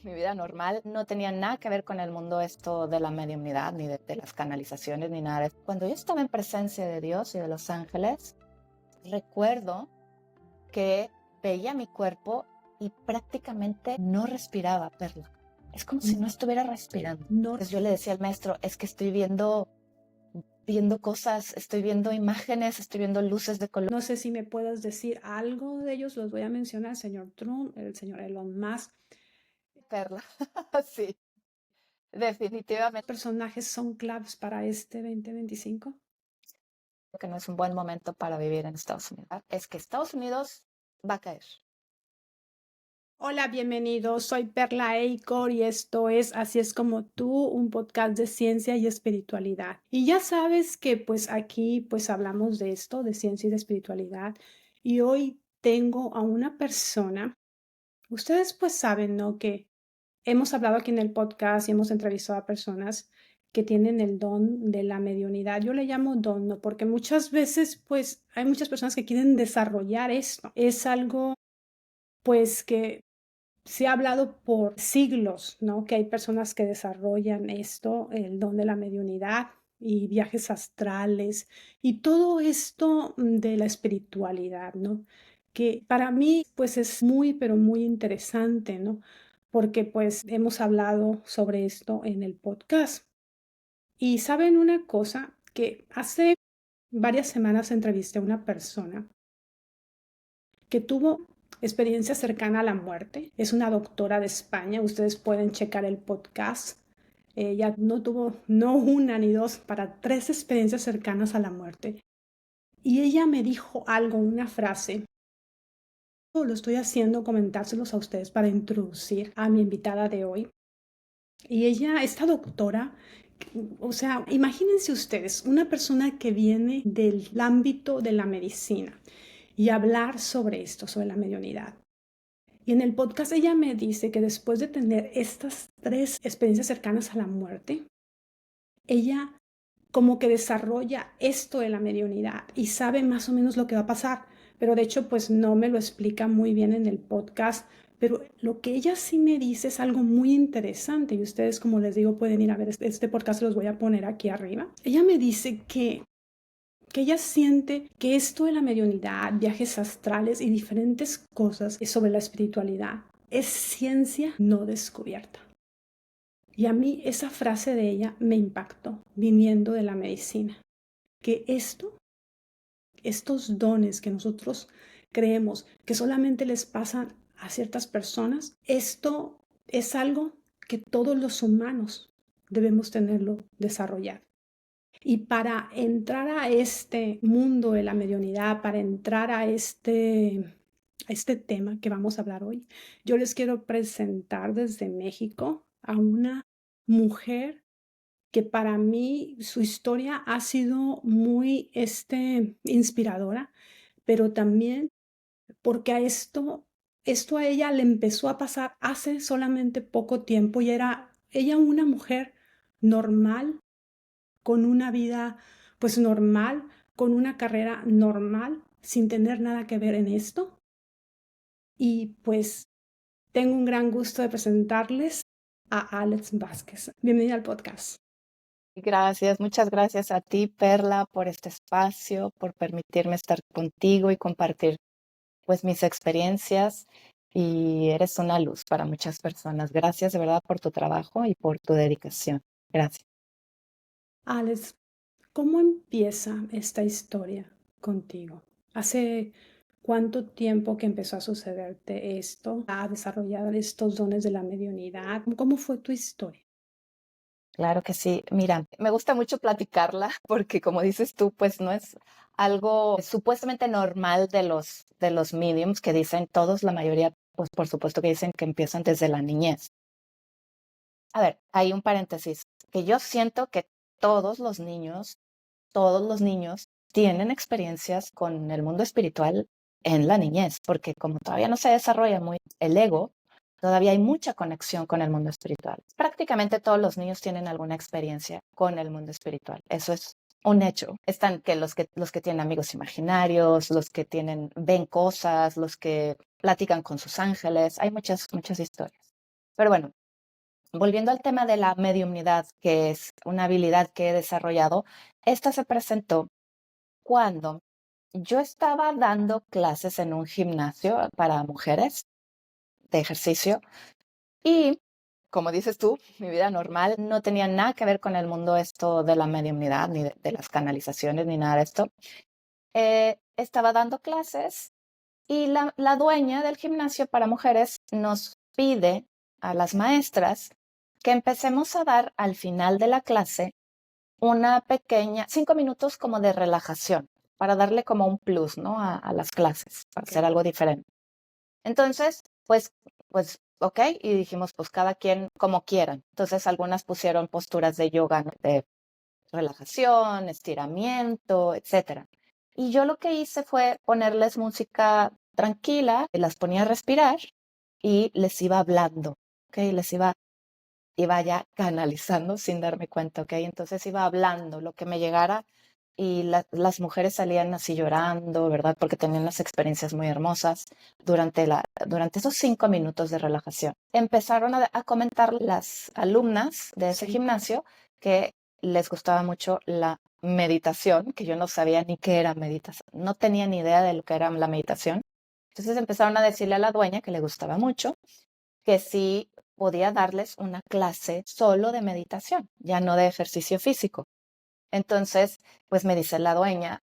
mi vida normal no tenía nada que ver con el mundo esto de la mediumnidad, ni de las canalizaciones, ni nada de eso. Cuando yo estaba en presencia de Dios y de los ángeles, recuerdo que veía mi cuerpo y prácticamente no respiraba, Perla. Es como si no estuviera respirando. No, Entonces yo le decía al maestro, es que estoy viendo cosas, estoy viendo imágenes, estoy viendo luces de color. no sé si me puedas decir algo de ellos, los voy a mencionar, el señor Trump, el señor Elon Musk. Perla, sí, definitivamente ¿Personajes son claves para este 2025? que no es un buen momento para vivir en Estados Unidos. Es que Estados Unidos va a caer. Hola, bienvenidos. Soy Perla Eicor y esto es Así es como tú, un podcast de ciencia y espiritualidad. Y ya sabes que pues aquí pues hablamos de esto, de ciencia y de espiritualidad. Y hoy tengo a una persona, ustedes pues saben, ¿no? Que hemos hablado aquí en el podcast y hemos entrevistado a personas que tienen el don de la mediunidad. Yo le llamo don, ¿no? Porque muchas veces pues hay muchas personas que quieren desarrollar esto. Es algo pues que se ha hablado por siglos, ¿no? Que hay personas que desarrollan esto, el don de la mediunidad y viajes astrales y todo esto de la espiritualidad, ¿no? Que para mí, pues es muy, pero muy interesante, ¿no? Porque pues hemos hablado sobre esto en el podcast. Y saben una cosa, que hace varias semanas entrevisté a una persona que tuvo experiencia cercana a la muerte. Es una doctora de España. Ustedes pueden checar el podcast. Ella no tuvo no una ni dos, para tres experiencias cercanas a la muerte. Y ella me dijo algo, una frase. Lo estoy haciendo comentárselos a ustedes para introducir a mi invitada de hoy. Y ella, esta doctora, o sea, imagínense ustedes, una persona que viene del ámbito de la medicina y hablar sobre esto, sobre la mediunidad. Y en el podcast ella me dice que después de tener estas tres experiencias cercanas a la muerte, ella como que desarrolla esto de la mediunidad y sabe más o menos lo que va a pasar. Pero de hecho, pues no me lo explica muy bien en el podcast. Pero lo que ella sí me dice es algo muy interesante y ustedes, como les digo, pueden ir a ver este podcast, los voy a poner aquí arriba. Ella me dice que ella siente que esto de la mediunidad, viajes astrales y diferentes cosas sobre la espiritualidad es ciencia no descubierta. Y a mí esa frase de ella me impactó viniendo de la medicina, que estos dones que nosotros creemos que solamente les pasan a ciertas personas, esto es algo que todos los humanos debemos tenerlo desarrollado. Y para entrar a este mundo de la mediunidad, para entrar a este tema que vamos a hablar hoy, yo les quiero presentar desde México a una mujer que para mí su historia ha sido muy inspiradora, pero también porque esto a ella le empezó a pasar hace solamente poco tiempo y era ella una mujer normal, con una vida pues normal, con una carrera normal, sin tener nada que ver en esto. Y pues tengo un gran gusto de presentarles a Alex Vázquez. Bienvenida al podcast. Gracias, muchas gracias a ti, Perla, por este espacio, por permitirme estar contigo y compartir pues mis experiencias. Y eres una luz para muchas personas. Gracias de verdad por tu trabajo y por tu dedicación. Gracias. Alex, ¿cómo empieza esta historia contigo? ¿Hace cuánto tiempo que empezó a sucederte esto, a desarrollar estos dones de la mediunidad? ¿Cómo fue tu historia? Claro que sí. Mira, me gusta mucho platicarla porque como dices tú, pues no es algo supuestamente normal de los mediums que dicen todos, la mayoría, pues por supuesto que dicen que empiezan desde la niñez. A ver, hay un paréntesis, que yo siento que todos los niños tienen experiencias con el mundo espiritual en la niñez, porque como todavía no se desarrolla muy el ego, todavía hay mucha conexión con el mundo espiritual. Prácticamente todos los niños tienen alguna experiencia con el mundo espiritual. Eso es un hecho. Están que los que tienen amigos imaginarios, los que ven cosas, los que platican con sus ángeles. Hay muchas historias. Pero bueno, volviendo al tema de la mediumnidad, que es una habilidad que he desarrollado, esta se presentó cuando yo estaba dando clases en un gimnasio para mujeres de ejercicio y, como dices tú, mi vida normal no tenía nada que ver con el mundo esto de la mediumnidad, ni de las canalizaciones, ni nada de esto. Estaba dando clases y la dueña del gimnasio para mujeres nos pide a las maestras que empecemos a dar al final de la clase una pequeña, 5 minutos como de relajación, para darle como un plus, ¿no? A las clases, para hacer algo diferente. Entonces, pues, ok, y dijimos, pues cada quien como quieran. Entonces, algunas pusieron posturas de yoga, ¿no? De relajación, estiramiento, etcétera. Y yo lo que hice fue ponerles música tranquila, las ponía a respirar y les iba hablando, ¿ok? Iba ya canalizando sin darme cuenta, ¿ok? Entonces iba hablando lo que me llegara y las mujeres salían así llorando, ¿verdad? Porque tenían las experiencias muy hermosas durante esos 5 minutos de relajación. Empezaron a comentar las alumnas de ese gimnasio que les gustaba mucho la meditación, que yo no sabía ni qué era meditación, no tenía ni idea de lo que era la meditación. Entonces empezaron a decirle a la dueña que le gustaba mucho, que sí podía darles una clase solo de meditación, ya no de ejercicio físico. Entonces, pues me dice la dueña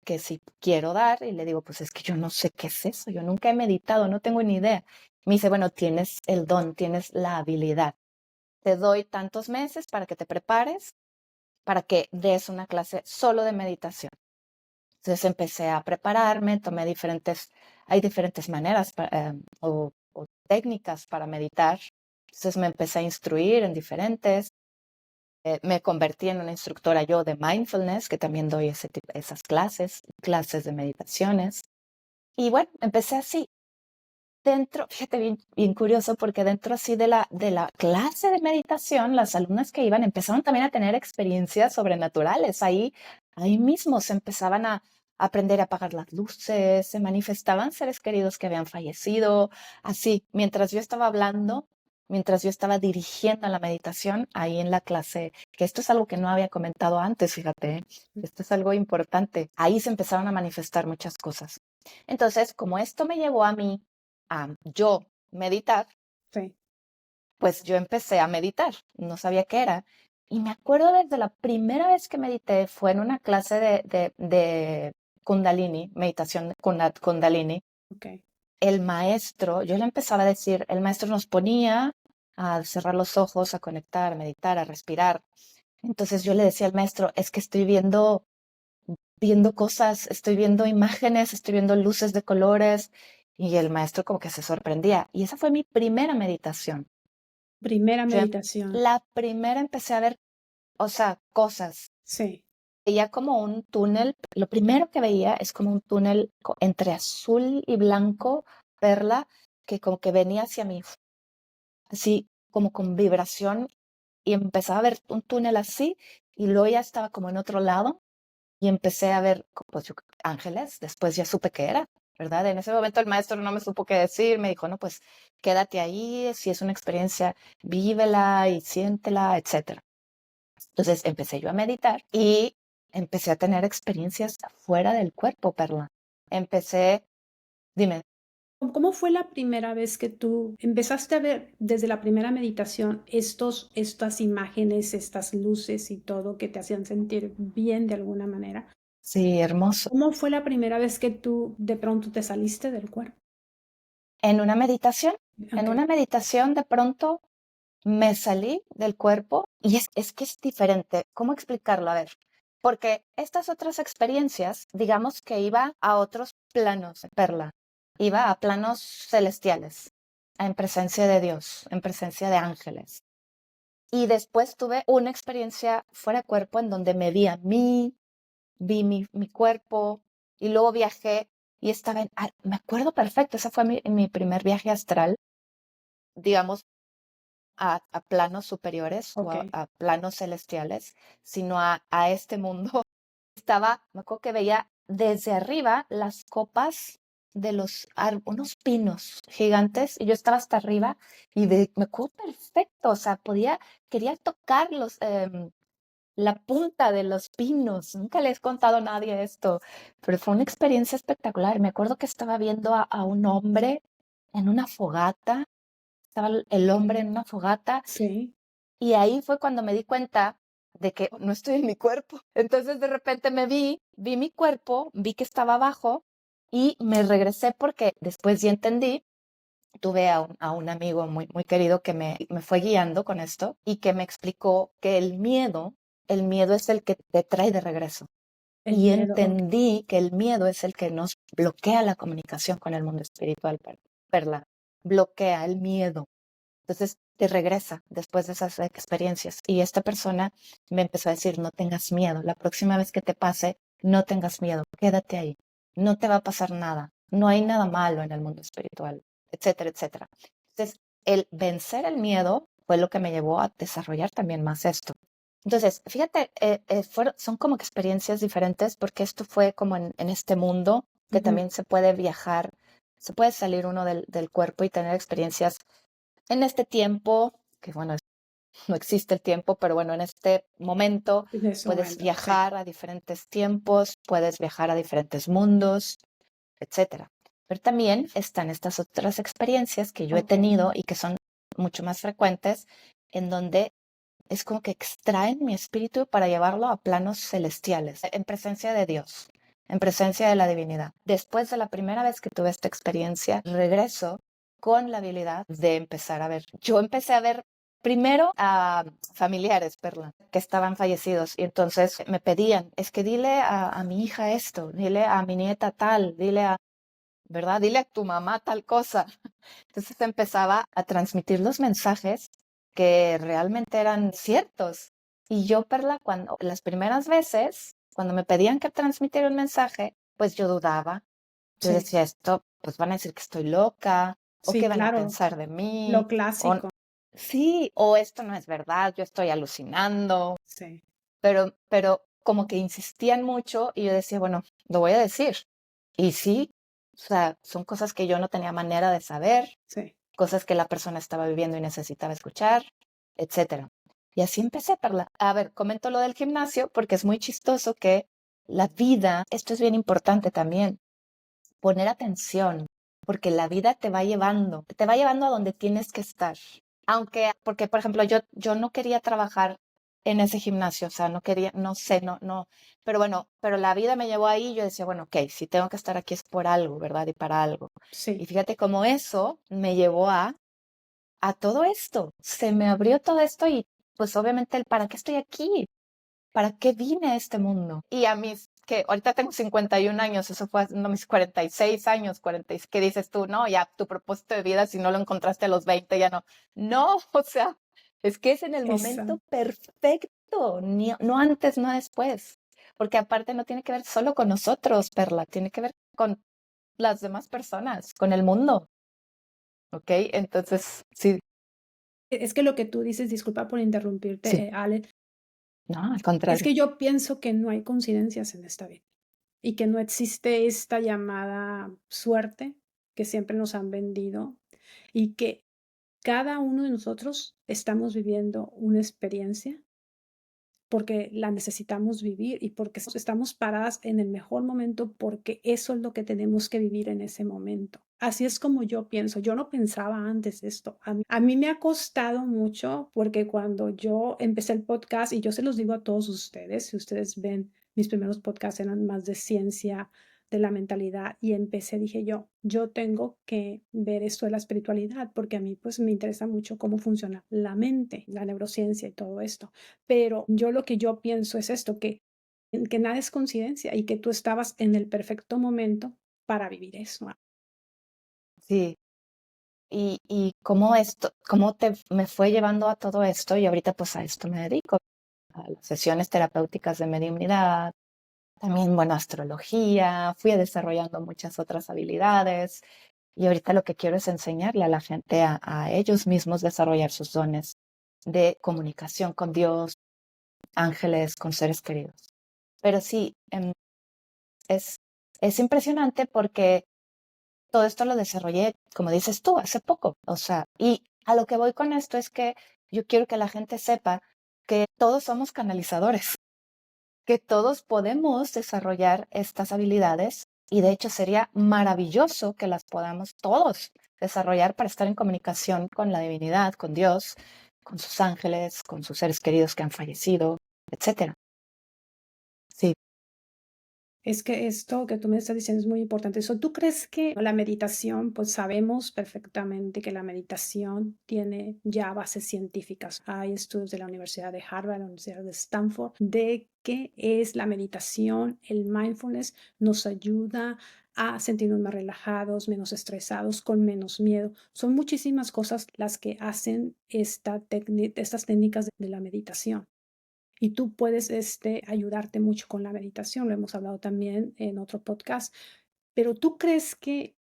que si quiero dar y le digo, pues es que yo no sé qué es eso, yo nunca he meditado, no tengo ni idea. Me dice, bueno, tienes el don, tienes la habilidad. Te doy tantos meses para que te prepares, para que des una clase solo de meditación. Entonces empecé a prepararme, hay diferentes maneras o técnicas para meditar. Entonces me empecé a instruir en diferentes. Me convertí en una instructora yo de mindfulness, que también doy esas clases de meditaciones. Y bueno, empecé así. Dentro, fíjate bien curioso, porque dentro así de la clase de meditación, las alumnas que iban empezaron también a tener experiencias sobrenaturales. Ahí mismo se empezaban a aprender a apagar las luces, se manifestaban seres queridos que habían fallecido. Así, mientras yo estaba hablando, mientras yo estaba dirigiendo la meditación ahí en la clase, que esto es algo que no había comentado antes, fíjate, esto es algo importante. Ahí se empezaron a manifestar muchas cosas. Entonces, como esto me llevó a mí a yo meditar, Sí. pues yo empecé a meditar, no sabía qué era. Y me acuerdo desde la primera vez que medité fue en una clase de Kundalini, meditación Kundalini. Okay. El maestro, yo le empezaba a decir, el maestro nos ponía a cerrar los ojos, a conectar, a meditar, a respirar. Entonces yo le decía al maestro, es que estoy viendo cosas, estoy viendo imágenes, estoy viendo luces de colores, y el maestro como que se sorprendía. Y esa fue mi primera meditación. Primera Yo meditación. la primera empecé a ver, o sea, cosas. Sí. Veía como un túnel, lo primero que veía es como un túnel entre azul y blanco, perla, que como que venía hacia mí, así como con vibración, y empezaba a ver un túnel así, y luego ya estaba como en otro lado, y empecé a ver pues, ángeles, después ya supe qué era, ¿verdad? En ese momento el maestro no me supo qué decir, me dijo, no, pues quédate ahí, si es una experiencia, vívela y siéntela, etcétera. Entonces empecé yo a meditar y empecé a tener experiencias fuera del cuerpo, Perla. Dime. ¿Cómo fue la primera vez que tú empezaste a ver desde la primera meditación estas imágenes, estas luces y todo que te hacían sentir bien de alguna manera? Sí, hermoso. ¿Cómo fue la primera vez que tú de pronto te saliste del cuerpo? En una meditación, en Okey, una meditación de pronto me salí del cuerpo y es que es diferente. ¿Cómo explicarlo? A ver, porque estas otras experiencias, digamos que iba a otros planos, Perla, iba a planos celestiales, en presencia de Dios, en presencia de ángeles. Y después tuve una experiencia fuera de cuerpo en donde me vi a mí, vi mi cuerpo y luego viajé y estaba me acuerdo perfecto, ese fue mi primer viaje astral, digamos, a planos superiores o okey. a planos celestiales, sino a este mundo. Me acuerdo que veía desde arriba las copas de unos pinos gigantes y yo estaba hasta arriba y me acuerdo perfecto, o sea, quería tocar la punta de los pinos. Nunca le he contado a nadie esto, pero fue una experiencia espectacular. Me acuerdo que estaba viendo a un hombre en una fogata, estaba el hombre en una fogata Sí, y ahí fue cuando me di cuenta de que no estoy en mi cuerpo. Entonces de repente vi mi cuerpo, vi que estaba abajo y me regresé porque después ya entendí. Tuve a un amigo muy, muy querido que me fue guiando con esto y que me explicó que el miedo es el que te trae de regreso. el Y miedo, ok. entendí que el miedo es el que nos bloquea la comunicación con el mundo espiritual, Perla. Bloquea el miedo. Entonces te regresa después de esas experiencias. Y esta persona me empezó a decir, no tengas miedo. La próxima vez que te pase, no tengas miedo. Quédate ahí. No te va a pasar nada. No hay nada malo en el mundo espiritual, etcétera, etcétera. Entonces, el vencer el miedo fue lo que me llevó a desarrollar también más esto. Entonces, fíjate, son como experiencias diferentes porque esto fue como en este mundo que Ujú. también se puede viajar, se puede salir uno del cuerpo y tener experiencias en este tiempo, que bueno, no existe el tiempo, pero bueno, en este momento En ese puedes momento, sí. viajar a diferentes tiempos, puedes viajar a diferentes mundos, etcétera. Pero también están estas otras experiencias que yo he Ok, tenido y que son mucho más frecuentes, en donde es como que extraen mi espíritu para llevarlo a planos celestiales, en presencia de Dios, en presencia de la divinidad. Después de la primera vez que tuve esta experiencia, regreso con la habilidad de empezar a ver. Yo empecé a ver primero a familiares, Perla, que estaban fallecidos y entonces me pedían, es que dile a mi hija esto, dile a mi nieta tal, dile a, ¿verdad? Dile a tu mamá tal cosa. Entonces empezaba a transmitir los mensajes que realmente eran ciertos. Y yo, Perla, cuando las primeras veces, cuando me pedían que transmitiera un mensaje, pues yo dudaba. Yo sí, decía, esto, pues van a decir que estoy loca, o sí, qué van a claro, pensar de mí, lo o clásico, sí, o esto no es verdad, yo estoy alucinando, sí, pero como que insistían mucho y yo decía, bueno, lo voy a decir. Y sí, o sea, son cosas que yo no tenía manera de saber, sí. cosas que la persona estaba viviendo y necesitaba escuchar, etcétera. Y así empecé, Perla. A ver, comento lo del gimnasio porque es muy chistoso que la vida, esto es bien importante también, poner atención, porque la vida te va llevando a donde tienes que estar. Aunque, porque por ejemplo, yo no quería trabajar en ese gimnasio, o sea, no quería, no sé, no, pero bueno, pero la vida me llevó ahí y yo decía, bueno, ok, si tengo que estar aquí es por algo, ¿verdad? Y para algo. Y Sí, fíjate cómo eso me llevó a todo esto. Se me abrió todo esto y pues obviamente el para qué estoy aquí, para qué vine a este mundo. Y a mis, que ahorita tengo 51 años, eso fue no, mis 46 años, 40, ¿qué dices tú? No, ya tu propósito de vida, si no lo encontraste a los 20, ya no. No, o sea, es que es en el esa. momento perfecto, no antes, no después. Porque aparte no tiene que ver solo con nosotros, Perla, tiene que ver con las demás personas, con el mundo. ¿Ok? Entonces, sí, Es que lo que tú dices, disculpa por sí, interrumpirte, Ale, no, al es contrario. que yo pienso que no hay coincidencias en esta vida y que no existe esta llamada suerte que siempre nos han vendido y que cada uno de nosotros estamos viviendo una experiencia porque la necesitamos vivir y porque estamos paradas en el mejor momento porque eso es lo que tenemos que vivir en ese momento. Así es como yo pienso. Yo no pensaba antes esto. A mí me ha costado mucho porque cuando yo empecé el podcast, y yo se los digo a todos ustedes, si ustedes ven mis primeros podcasts eran más de ciencia, de la mentalidad y empecé, dije yo tengo que ver esto de la espiritualidad porque a mí pues me interesa mucho cómo funciona la mente, la neurociencia y todo esto. Pero yo lo que yo pienso es esto, que nada es coincidencia y que tú estabas en el perfecto momento para vivir eso. Sí, y cómo esto, me fue llevando a todo esto y ahorita pues a esto me dedico, a las sesiones terapéuticas de mediunidad, también, bueno, astrología, fui desarrollando muchas otras habilidades y ahorita lo que quiero es enseñarle a la gente a ellos mismos desarrollar sus dones de comunicación con Dios, ángeles, con seres queridos. Pero sí, es, es impresionante porque todo esto lo desarrollé, como dices tú, hace poco. O sea, y a lo que voy con esto es que yo quiero que la gente sepa que todos somos canalizadores, que todos podemos desarrollar estas habilidades y de hecho sería maravilloso que las podamos todos desarrollar para estar en comunicación con la divinidad, con Dios, con sus ángeles, con sus seres queridos que han fallecido, etcétera. Sí, Es que esto que tú me estás diciendo es muy importante. Eso, ¿tú crees que la meditación, pues sabemos perfectamente que la meditación tiene ya bases científicas? Hay estudios de la Universidad de Harvard, la Universidad de Stanford, de que es la meditación, el mindfulness nos ayuda a sentirnos más relajados, menos estresados, con menos miedo. Son muchísimas cosas las que hacen estas técnicas de la meditación. Y tú puedes ayudarte mucho con la meditación, lo hemos hablado también en otro podcast, pero ¿tú crees que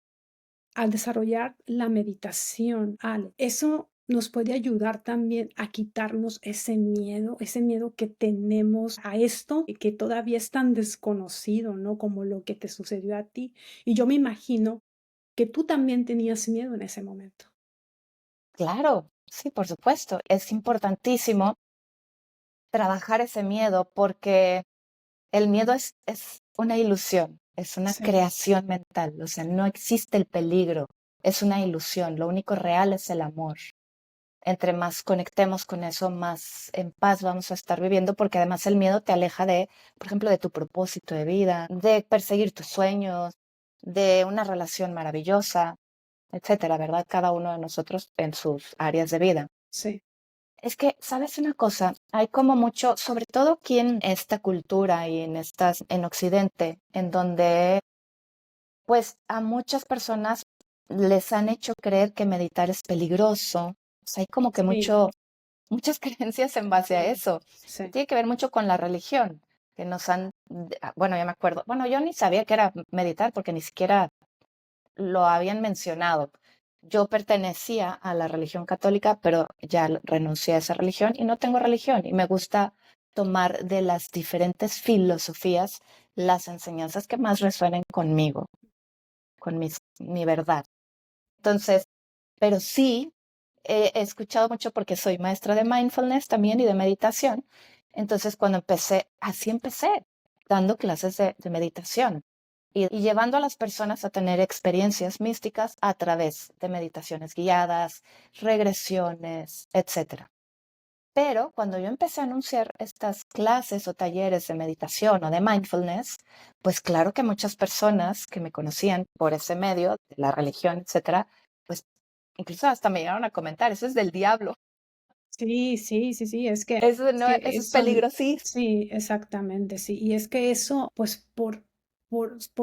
al desarrollar la meditación, Ale, eso nos puede ayudar también a quitarnos ese miedo que tenemos a esto y que todavía es tan desconocido, ¿no? Como lo que te sucedió a ti. Y yo me imagino que tú también tenías miedo en ese momento. claro, sí, por supuesto. Es importantísimo trabajar ese miedo porque el miedo es una ilusión, es una Sí, creación mental, o sea, no existe el peligro, es una ilusión, lo único real es el amor. Entre más conectemos con eso, más en paz vamos a estar viviendo, porque además el miedo te aleja de, por ejemplo, de tu propósito de vida, de perseguir tus sueños, de una relación maravillosa, etcétera, ¿verdad? Cada uno de nosotros en sus áreas de vida. sí, Es que, ¿sabes una cosa? Hay como mucho, sobre todo aquí en esta cultura y en Occidente, en donde pues a muchas personas les han hecho creer que meditar es peligroso. O sea, hay como que sí, muchas creencias en base a sí, eso. Y sí, tiene que ver mucho con la religión, que nos han, bueno, ya me acuerdo, bueno, yo ni sabía que era meditar porque ni siquiera lo habían mencionado. Yo pertenecía a la religión católica, pero ya renuncié a esa religión y no tengo religión. Y me gusta tomar de las diferentes filosofías las enseñanzas que más resuenen conmigo, con mi verdad. Entonces, pero sí, he escuchado mucho porque soy maestra de mindfulness también y de meditación. Entonces, cuando así empecé, dando clases de meditación y llevando a las personas a tener experiencias místicas a través de meditaciones guiadas, regresiones, etcétera. Pero cuando yo empecé a anunciar estas clases o talleres de meditación o de mindfulness, pues claro que muchas personas que me conocían por ese medio, de la religión, etcétera, pues incluso hasta me llegaron a comentar, eso es del diablo, sí, sí, sí, sí, eso es no, que eso es son peligrosísimo. sí, exactamente, sí. Y es que eso, pues, por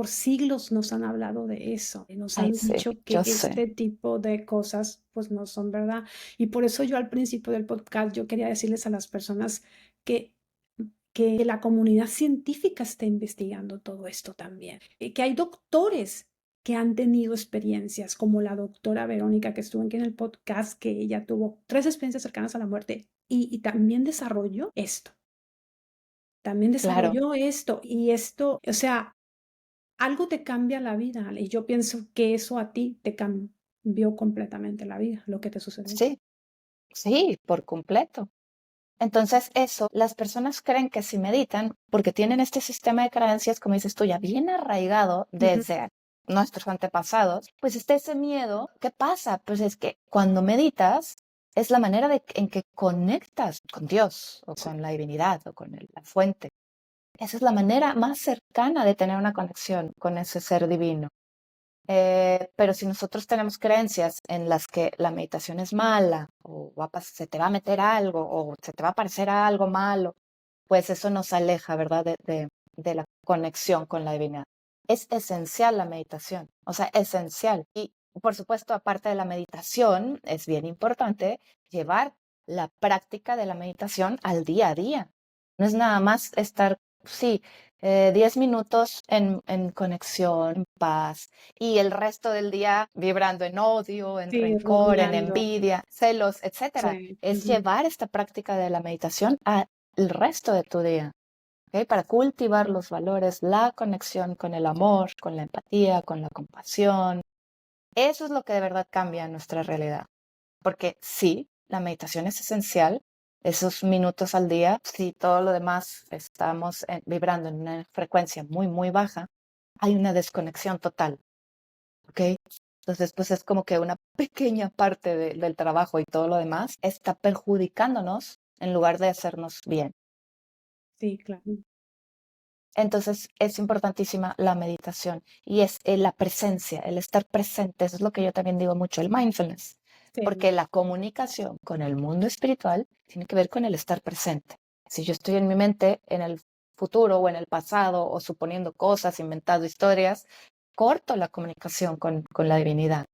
siglos nos han hablado de eso, y nos Ay, han sí, dicho que yo sé. este tipo de cosas, pues, no son verdad. Y por eso yo al principio del podcast, yo quería decirles a las personas que que la comunidad científica está investigando todo esto también, que hay doctores que han tenido experiencias, como la doctora Verónica, que estuvo aquí en el podcast, que ella tuvo 3 experiencias cercanas a la muerte y también desarrolló esto, también Claro, desarrolló esto, y esto, o sea, algo te cambia la vida, Ale, y yo pienso que eso a ti te cambió completamente la vida, lo que te sucedió. sí, sí, por completo. Entonces, eso, las personas creen que si meditan, porque tienen este sistema de creencias, como dices tú, ya bien arraigado Ujú. desde nuestros antepasados, pues está ese miedo. ¿Qué pasa? Pues es que cuando meditas es la manera en que conectas con Dios o Sí, con la divinidad o con la fuente. Esa es la manera más cercana de tener una conexión con ese ser divino. Pero si nosotros tenemos creencias en las que la meditación es mala, o se te va a meter algo, o se te va a parecer algo malo, pues eso nos aleja, ¿verdad? De la conexión con la divinidad. Es esencial la meditación, o sea, esencial. Y por supuesto, aparte de la meditación, es bien importante llevar la práctica de la meditación al día a día. No es nada más estar, sí, 10 minutos en conexión, en paz, y el resto del día vibrando en odio, en sí, rencor, en rumiando, envidia, celos, etcétera. sí, Es ujú. llevar esta práctica de la meditación al resto de tu día, ¿ok? Para cultivar los valores, la conexión con el amor, con la empatía, con la compasión, Eso es lo que de verdad cambia nuestra realidad. Porque sí, la meditación es esencial. Esos minutos al día, si todo lo demás estamos vibrando en una frecuencia muy, muy baja, hay una desconexión total, ¿ok? Entonces, pues es como que una pequeña parte del trabajo y todo lo demás está perjudicándonos en lugar de hacernos bien. Sí, claro. Entonces, es importantísima la meditación y es la presencia, el estar presente. Eso es lo que yo también digo mucho, el mindfulness, Sí, porque la comunicación con el mundo espiritual tiene que ver con el estar presente. Si yo estoy en mi mente, en el futuro o en el pasado, o suponiendo cosas, inventando historias, corto la comunicación con la divinidad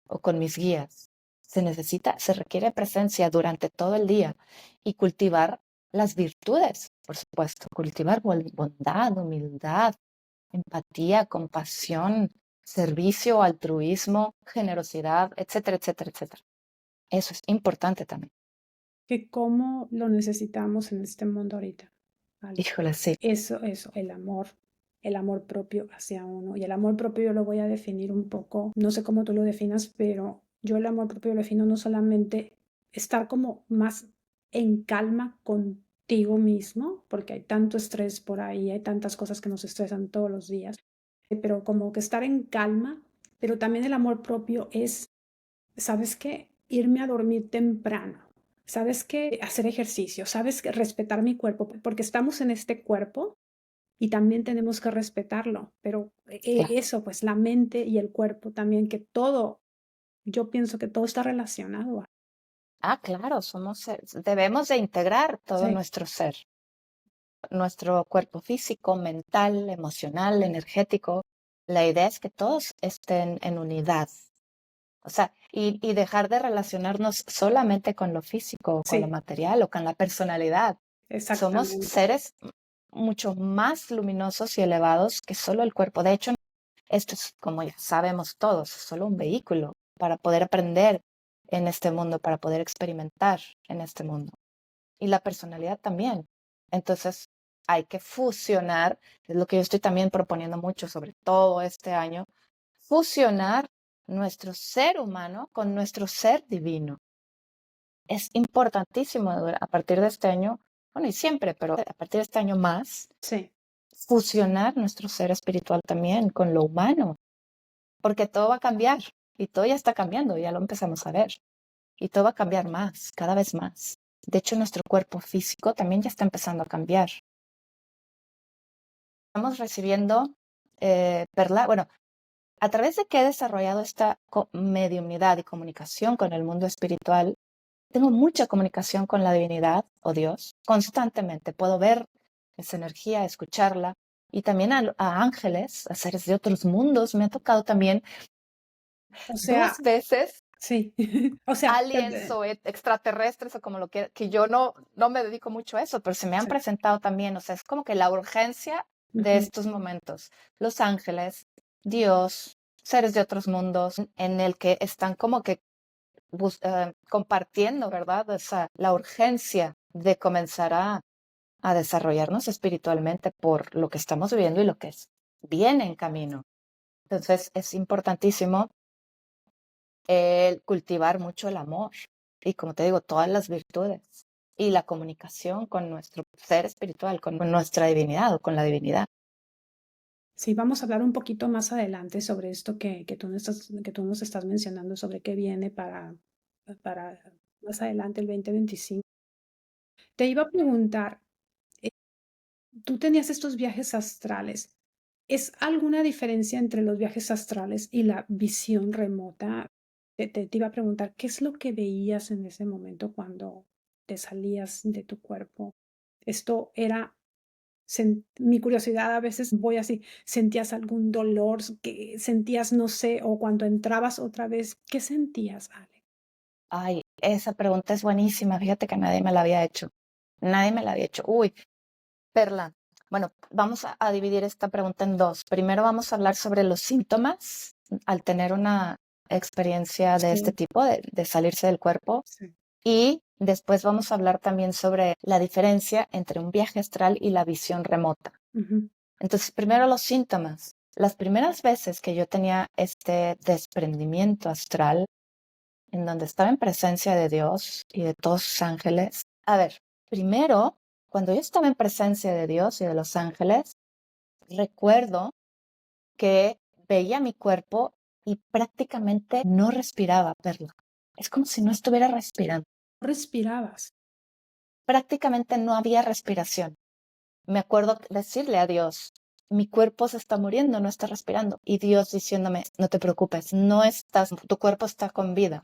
o con mis guías. Se requiere presencia durante todo el día y cultivar las virtudes, por supuesto, cultivar bondad, humildad, empatía, compasión, servicio, altruismo, generosidad, etcétera, etcétera, etcétera. Eso es importante también. que cómo lo necesitamos en este mundo ahorita, ¿vale? Híjole, sí, Eso, el amor propio hacia uno. Y el amor propio yo lo voy a definir un poco, no sé cómo tú lo definas, pero yo el amor propio lo defino no solamente estar como más en calma contigo mismo, porque hay tanto estrés por ahí, hay tantas cosas que nos estresan todos los días, pero como que estar en calma, pero también el amor propio es, ¿sabes qué? Irme a dormir temprano. ¿Sabes qué? Hacer ejercicio, ¿sabes qué? Respetar mi cuerpo, porque estamos en este cuerpo y también tenemos que respetarlo, pero claro. eso, pues la mente y el cuerpo también, que todo, yo pienso que todo está relacionado. Claro, debemos de integrar todo Sí, nuestro cuerpo físico, mental, emocional, energético. La idea es que todos estén en unidad. O sea, y dejar de relacionarnos solamente con lo físico, con lo sí, material o con la personalidad. Somos exactamente. seres mucho más luminosos y elevados que solo el cuerpo. De hecho, esto es, como ya sabemos todos, es solo un vehículo para poder aprender en este mundo, para poder experimentar en este mundo. Y la personalidad también. Entonces, hay que fusionar, es lo que yo estoy también proponiendo mucho, sobre todo este año, fusionar nuestro ser humano con nuestro ser divino. Es importantísimo a partir de este año, bueno, y siempre, pero a partir de este año más, Sí, fusionar nuestro ser espiritual también con lo humano, porque todo va a cambiar y todo ya está cambiando, ya lo empezamos a ver, y todo va a cambiar más, cada vez más. De hecho, nuestro cuerpo físico también ya está empezando a cambiar. Estamos recibiendo, bueno, a través de que he desarrollado esta mediumnidad y comunicación con el mundo espiritual, tengo mucha comunicación con la divinidad o Dios constantemente. Puedo ver esa energía, escucharla. Y también a ángeles, a seres de otros mundos. Me ha tocado también o sea, 2 veces sí, o sea, aliens o extraterrestres o como lo que yo no me dedico mucho a eso, pero se me han sí, presentado también. O sea, es como que la urgencia de ujú. estos momentos. Los ángeles, Dios, seres de otros mundos en el que están como que compartiendo, ¿verdad? O sea, la urgencia de comenzar a desarrollarnos espiritualmente por lo que estamos viviendo y lo que viene en camino. Entonces, es importantísimo el cultivar mucho el amor y, como te digo, todas las virtudes y la comunicación con nuestro ser espiritual, con nuestra divinidad o con la divinidad. Sí, vamos a hablar un poquito más adelante sobre esto que tú nos estás mencionando, sobre qué viene para más adelante, el 2025. Te iba a preguntar, eh, tú tenías estos viajes astrales. ¿Es alguna diferencia entre los viajes astrales y la visión remota? Te iba a preguntar, ¿qué es lo que veías en ese momento cuando te salías de tu cuerpo? Esto era, mi curiosidad a veces voy así, ¿sentías algún dolor? ¿Que sentías, no sé, o cuando entrabas otra vez, qué sentías, Ale? Ay, esa pregunta es buenísima. Fíjate que nadie me la había hecho. Nadie me la había hecho. Uy, Perla, bueno, vamos a dividir esta pregunta en dos. Primero vamos a hablar sobre los síntomas al tener una experiencia de este Sí, tipo, de salirse del cuerpo, sí. y después vamos a hablar también sobre la diferencia entre un viaje astral y la visión remota. Ujú. Entonces, primero los síntomas. las primeras veces que yo tenía este desprendimiento astral, en donde estaba en presencia de Dios y de todos sus ángeles. A ver, primero, cuando yo estaba en presencia de Dios y de los ángeles, recuerdo que veía mi cuerpo y prácticamente no respiraba, Perla. Es como si no estuviera respirando. Respirabas. Prácticamente no había respiración. Me acuerdo decirle a Dios, mi cuerpo se está muriendo, no está respirando. Y Dios diciéndome, no te preocupes, no estás, tu cuerpo está con vida.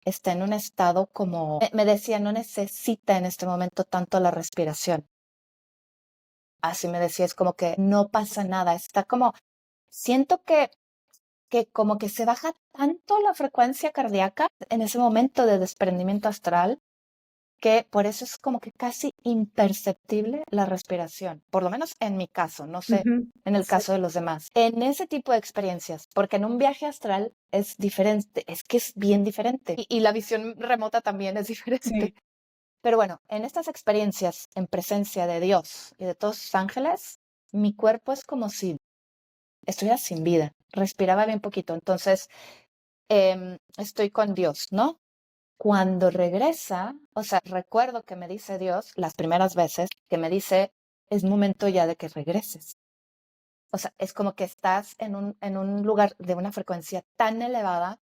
Está en un estado como, me decía, no necesita en este momento tanto la respiración. Así me decía, es como que no pasa nada, está como, siento que como que se baja tanto la frecuencia cardíaca en ese momento de desprendimiento astral, que por eso es como que casi imperceptible la respiración, por lo menos en mi caso, no sé en el Sí, caso de los demás. En ese tipo de experiencias, porque en un viaje astral es diferente, es que es bien diferente y la visión remota también es diferente. sí. Pero bueno, en estas experiencias en presencia de Dios y de todos sus ángeles, mi cuerpo es como si estuviera sin vida, respiraba bien poquito, entonces estoy con Dios, ¿no? Cuando regresa, o sea, recuerdo que me dice Dios las primeras veces, que me dice, es momento ya de que regreses. O sea, es como que estás en un lugar de una frecuencia tan elevada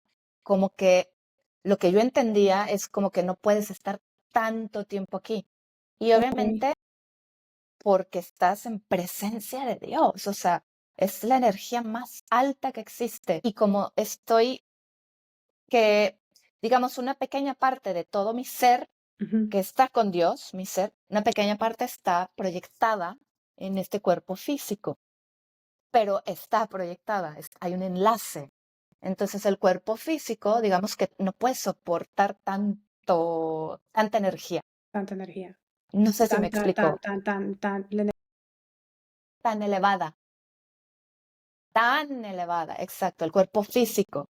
como que lo que yo entendía es como que no puedes estar tanto tiempo aquí. Y Okey. obviamente porque estás en presencia de Dios, o sea, es la energía más alta que existe. Y como estoy, que digamos, una pequeña parte de todo mi ser Ujú. que está con Dios, mi ser, una pequeña parte está proyectada en este cuerpo físico, pero está proyectada, hay un enlace. Entonces el cuerpo físico, digamos que no puede soportar tanta energía. Tanta energía. No sé si me Tanta explico. la ener Tan elevada, tan elevada, exacto, el cuerpo físico,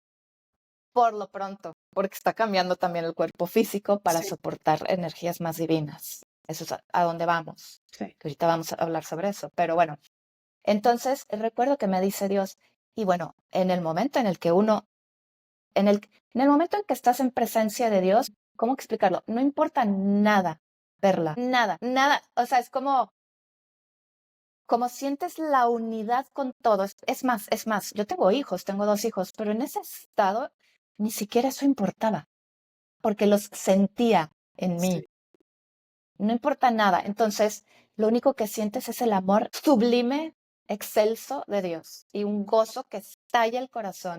por lo pronto, porque está cambiando también el cuerpo físico para sí, soportar energías más divinas. Eso es a dónde vamos, sí. que ahorita vamos a hablar sobre eso, pero bueno. Entonces, recuerdo que me dice Dios, y bueno, en el momento en el que uno, en el momento en que estás en presencia de Dios, ¿cómo explicarlo? No importa nada, verla, nada, nada, o sea, es como sientes la unidad con todo. Es más, yo tengo hijos, tengo 2 hijos, pero en ese estado ni siquiera eso importaba, porque los sentía en Sí, mí. No importa nada. Entonces, lo único que sientes es el amor sublime, excelso de Dios y un gozo que estalla el corazón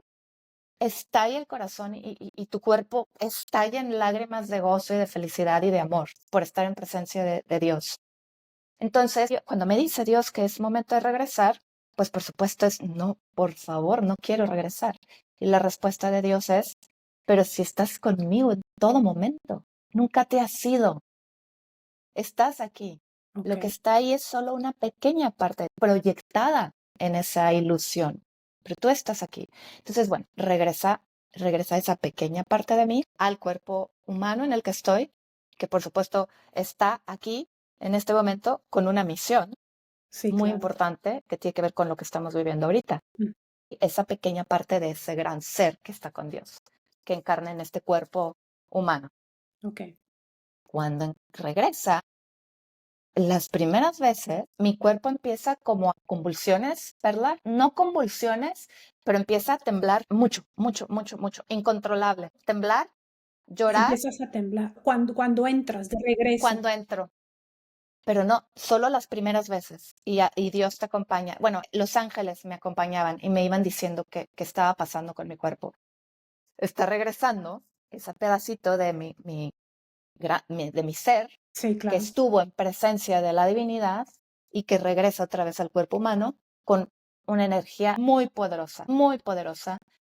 y tu cuerpo estalla en lágrimas de gozo y de felicidad y de amor por estar en presencia de Dios. Entonces, cuando me dice Dios que es momento de regresar, pues por supuesto es, no, por favor, no quiero regresar. Y la respuesta de Dios es, pero si estás conmigo en todo momento, nunca te has ido, estás aquí. Lo que okey. está ahí es solo una pequeña parte proyectada en esa ilusión, pero tú estás aquí. Entonces, bueno, regresa esa pequeña parte de mí al cuerpo humano en el que estoy, que por supuesto está aquí en este momento con una misión Sí, muy claro. importante que tiene que ver con lo que estamos viviendo ahorita. Mm, Esa pequeña parte de ese gran ser que está con Dios, que encarna en este cuerpo humano. okey. Cuando regresa, las primeras veces mi cuerpo empieza como a convulsiones, ¿verdad? No convulsiones, pero empieza a temblar mucho, mucho, mucho, mucho, incontrolable. Temblar, llorar Empiezas a temblar cuando entras de regreso. cuando entro, pero no, solo las primeras veces. Y Dios te acompaña. Bueno, los ángeles me acompañaban y me iban diciendo qué estaba pasando con mi cuerpo. Está regresando ese pedacito de de mi ser Sí, que claro. estuvo en presencia de la divinidad y que regresa otra vez al cuerpo humano con una energía muy poderosa,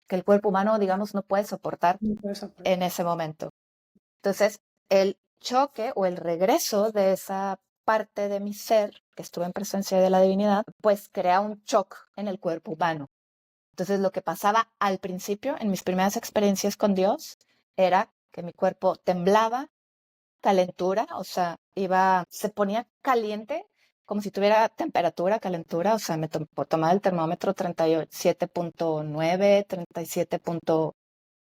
que el cuerpo humano, digamos, no puede soportar No puedes en aportar. ese momento. Entonces, el choque o el regreso de esa parte de mi ser que estuvo en presencia de la divinidad, pues crea un shock en el cuerpo humano. Entonces, lo que pasaba al principio, en mis primeras experiencias con Dios, era que mi cuerpo temblaba, calentura, o sea, se ponía caliente, como si tuviera temperatura, calentura, o sea, tomaba el termómetro 37.9, 37.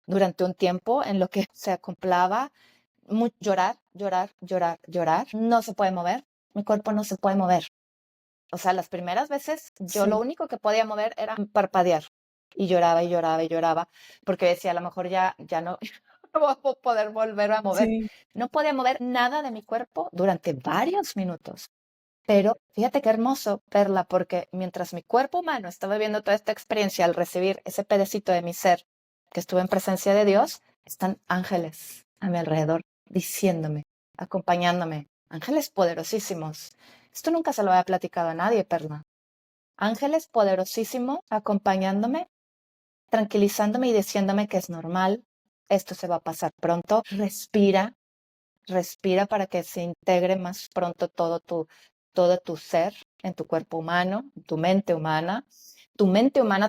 Durante un tiempo en lo que se acoplaba, llorar, llorar, llorar, llorar. No se puede mover, mi cuerpo no se puede mover. O sea, las primeras veces yo lo Sí, único que podía mover era parpadear y lloraba y lloraba y lloraba porque decía, a lo mejor ya no, no voy a poder volver a mover. sí. No podía mover nada de mi cuerpo durante varios minutos. Pero fíjate qué hermoso, Perla, porque mientras mi cuerpo humano estaba viviendo toda esta experiencia al recibir ese pedacito de mi ser que estuve en presencia de Dios, están ángeles a mi alrededor diciéndome, acompañándome, ángeles poderosísimos. Esto nunca se lo había platicado a nadie, Perla. Ángeles poderosísimos acompañándome, tranquilizándome y diciéndome que es normal, esto se va a pasar pronto, respira, respira para que se integre más pronto todo tu ser en tu cuerpo humano, tu mente humana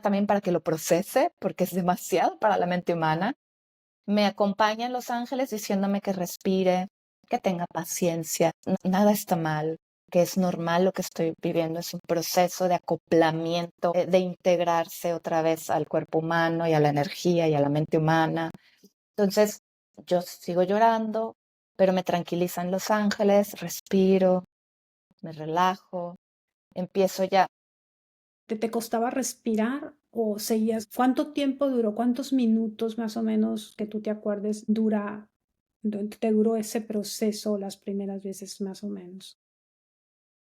también para que lo procese, porque es demasiado para la mente humana. Me acompañan los ángeles diciéndome que respire, que tenga paciencia, nada está mal, que es normal lo que estoy viviendo, es un proceso de acoplamiento, de integrarse otra vez al cuerpo humano y a la energía y a la mente humana. Entonces, yo sigo llorando, pero me tranquilizan los ángeles, respiro, me relajo, empiezo ya. ¿Te costaba respirar o seguías? ¿Cuánto tiempo duró? ¿Cuántos minutos más o menos que tú te acuerdes te duró ese proceso las primeras veces más o menos?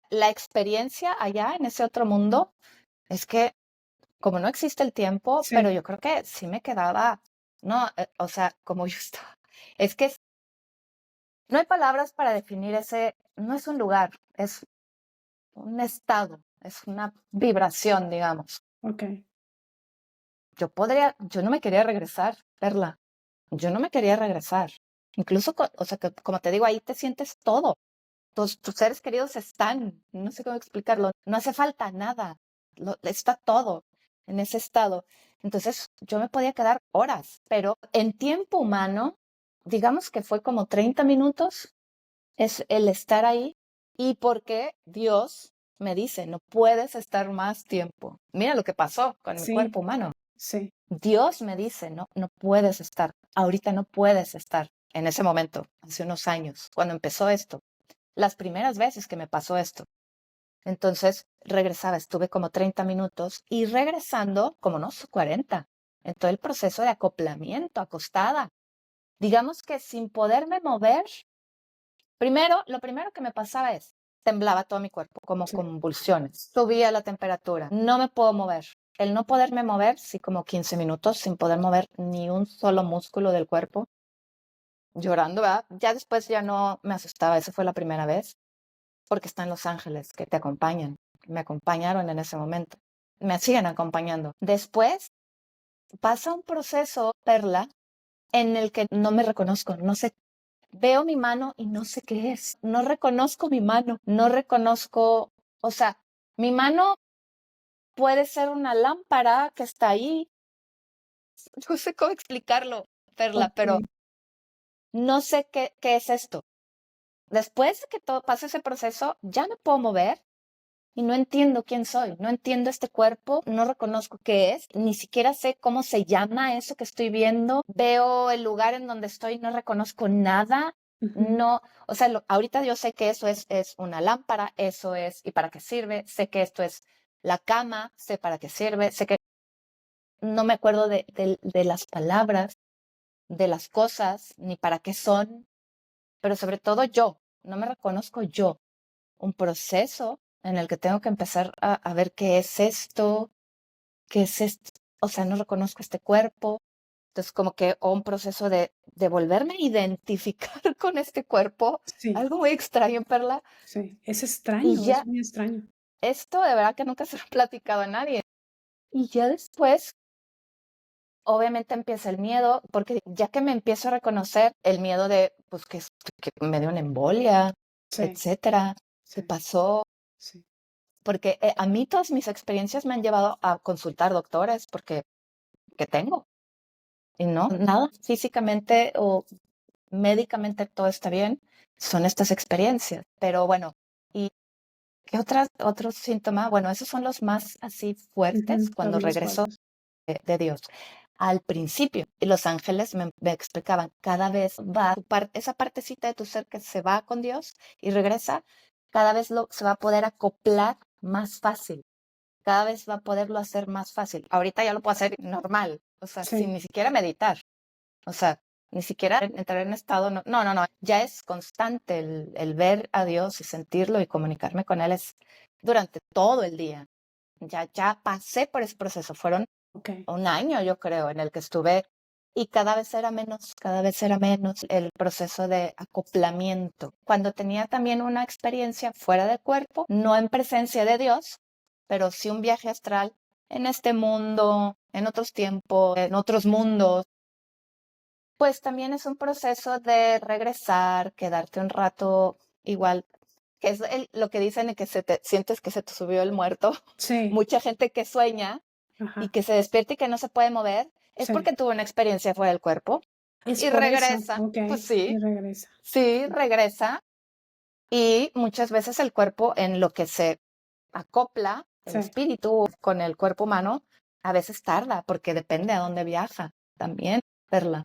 La experiencia allá en ese otro mundo es que como no existe el tiempo, pero Sí, yo creo que sí me quedaba, no, o sea, como yo estaba, es que no hay palabras para definir ese, no es un lugar, es un estado, es una vibración, digamos. okey. Yo no me quería regresar, Perla, yo no me quería regresar. Incluso, o sea, que, como te digo, ahí te sientes todo. Tus seres queridos están, no sé cómo explicarlo, no hace falta nada, está todo en ese estado. Entonces yo me podía quedar horas, pero en tiempo humano, digamos que fue como 30 minutos, es el estar ahí y porque Dios me dice, no puedes estar más tiempo. Mira lo que pasó con mi Sí, cuerpo humano. sí, Dios me dice, no, no puedes estar, ahorita no puedes estar. En ese momento, hace unos años, cuando empezó esto, las primeras veces que me pasó esto. Entonces regresaba, estuve como 30 minutos y regresando, como no, 40, en todo el proceso de acoplamiento, acostada. Digamos que sin poderme mover, lo primero que me pasaba es, temblaba todo mi cuerpo, como sí. convulsiones, subía la temperatura, no me puedo mover. El no poderme mover, sí, como 15 minutos sin poder mover ni un solo músculo del cuerpo, llorando, ¿verdad? Ya después ya no me asustaba, esa fue la primera vez porque están los ángeles que te acompañan. Me acompañaron en ese momento. Me siguen acompañando. Después pasa un proceso, Perla, en el que no me reconozco, no sé, veo mi mano y no sé qué es. No reconozco mi mano, no reconozco, o sea, mi mano puede ser una lámpara que está ahí. No sé cómo explicarlo, Perla, pero Okey. no sé qué es esto. Después de que todo pasa ese proceso, ya me puedo mover, y no entiendo quién soy, no entiendo este cuerpo, no reconozco qué es, ni siquiera sé cómo se llama eso que estoy viendo. Veo el lugar en donde estoy, no reconozco nada. Ujú. No, o sea, ahorita yo sé que eso es una lámpara, eso es, y para qué sirve, sé que esto es la cama, sé para qué sirve, sé que no me acuerdo de las palabras, de las cosas, ni para qué son, pero sobre todo yo, no me reconozco yo, un proceso en el que tengo que empezar a ver qué es esto, o sea, no reconozco este cuerpo. Entonces, como que o un proceso de volverme a identificar con este cuerpo, Sí, algo muy extraño, Perla. sí. Y Es ya, muy extraño. esto de verdad que nunca se lo he platicado a nadie. Y ya después, obviamente empieza el miedo, porque ya que me empiezo a reconocer el miedo de, pues, que me dio una embolia, Sí, etcétera, qué sí, pasó, sí. porque a mí todas mis experiencias me han llevado a consultar doctores porque ¿qué tengo? Y no, nada, físicamente o médicamente todo está bien, son estas experiencias. Pero bueno, y ¿Qué otros síntomas? Bueno, esos son los más así fuertes Ujú, cuando los más regresó fuertes. de Dios. Al principio, y los ángeles me explicaban, cada vez va esa partecita de tu ser que se va con Dios y regresa, cada vez se va a poder acoplar más fácil, cada vez va a poderlo hacer más fácil. Ahorita ya lo puedo hacer normal, o sea, sin Sí. ni siquiera meditar, o sea, ni siquiera entrar en estado, no, no, no, no, ya es constante el ver a Dios y sentirlo y comunicarme con Él es durante todo el día. Ya pasé por ese proceso, fueron Okey. un año, yo creo, en el que estuve y cada vez era menos el proceso de acoplamiento. Cuando tenía también una experiencia fuera del cuerpo, no en presencia de Dios, pero sí un viaje astral en este mundo, en otros tiempos, en otros mundos, pues también es un proceso de regresar, quedarte un rato igual, que es lo que dicen de que sientes que se te subió el muerto. Sí. Mucha gente que sueña y Ajá. que se despierta y que no se puede mover, es Sí. porque tuvo una experiencia fuera del cuerpo Es y por eso. regresa. Pues Okey. Y sí, regresa. sí, regresa y muchas veces el cuerpo en lo que se acopla, el Sí. espíritu con el cuerpo humano, a veces tarda porque depende a dónde viaja también, verla.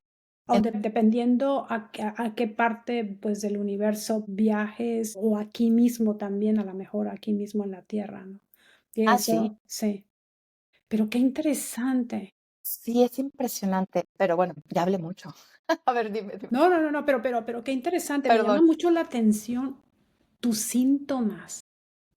O dependiendo a qué parte, pues, del universo viajes, o aquí mismo también, a lo mejor aquí mismo en la Tierra, ¿no? Y eso Sí, sí. Pero qué interesante. sí es impresionante, pero bueno, ya hablé mucho. A ver, dime, No, no, no, no, pero qué interesante. Me llama perdón. mucho la atención tus síntomas.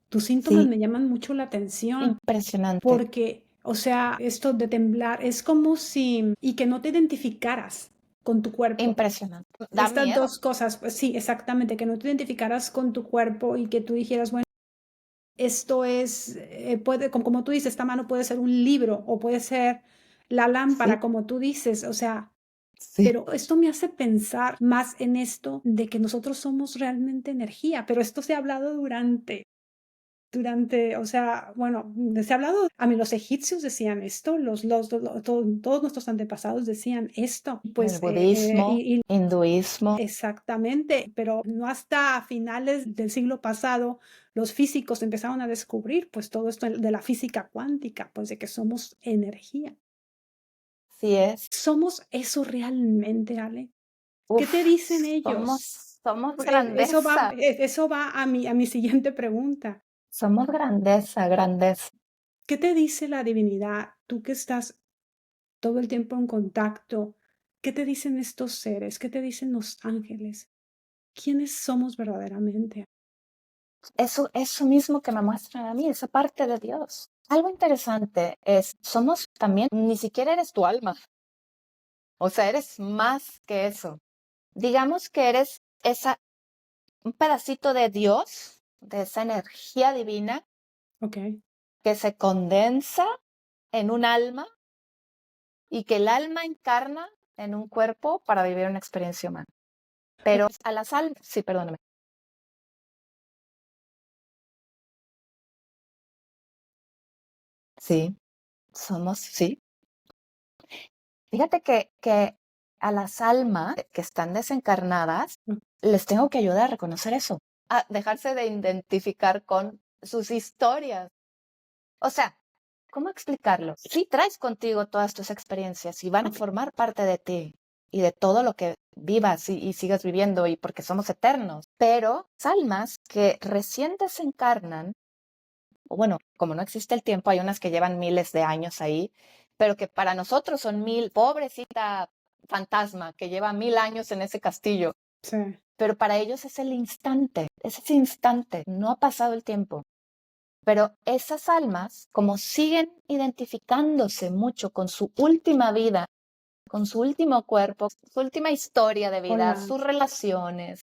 Tus síntomas Sí, me llaman mucho la atención, impresionante, porque, o sea, esto de temblar es como si y que no te identificaras con tu cuerpo. impresionante. Da Estas miedo. 2 cosas, pues sí, exactamente, que no te identificaras con tu cuerpo y que tú dijeras, bueno, esto es, puede, como tú dices, esta mano puede ser un libro o puede ser la Sí, lámpara, como tú dices, o sea, sí. pero esto me hace pensar más en esto de que nosotros somos realmente energía, pero esto se ha hablado durante, o sea, bueno, se ha hablado, a mí los egipcios decían esto, todos nuestros antepasados decían esto, El pues, budismo, hinduismo, exactamente, pero no hasta finales del siglo pasado los físicos empezaron a descubrir, pues, todo esto de la física cuántica, pues, de que somos energía. sí es. ¿Somos eso realmente, Ale? ¿Qué te Uf, dicen ellos? somos Eso va grandeza, eso va a mi siguiente pregunta. somos grandeza, grandeza. ¿Qué te dice la divinidad? Tú que estás todo el tiempo en contacto, ¿qué te dicen estos seres? ¿Qué te dicen los ángeles? ¿Quiénes somos verdaderamente? Eso mismo que me muestran a mí, esa parte de Dios. Algo interesante es, somos también, ni siquiera eres tu alma, o sea, eres más que eso. Digamos que eres un pedacito de Dios, de esa energía divina Okey, que se condensa en un alma y que el alma encarna en un cuerpo para vivir una experiencia humana. Pero okey. a las almas, sí, perdóname. Sí, sí. Fíjate que a las almas que están desencarnadas Mm, les tengo que ayudar a reconocer eso, a dejarse de identificar con sus historias. O sea, ¿cómo explicarlo? Sí traes contigo todas tus experiencias y van a okey, formar parte de ti y de todo lo que vivas y sigas viviendo y porque somos eternos, pero almas que recién desencarnan, o bueno, como no existe el tiempo, hay unas que llevan miles de años ahí, pero que para nosotros son pobrecita fantasma que lleva 1000 años en ese castillo, sí, pero para ellos es ese instante, no ha pasado el tiempo. Pero esas almas, como siguen identificándose mucho con su última vida, con su último cuerpo, su última historia de con vida, la sus relaciones,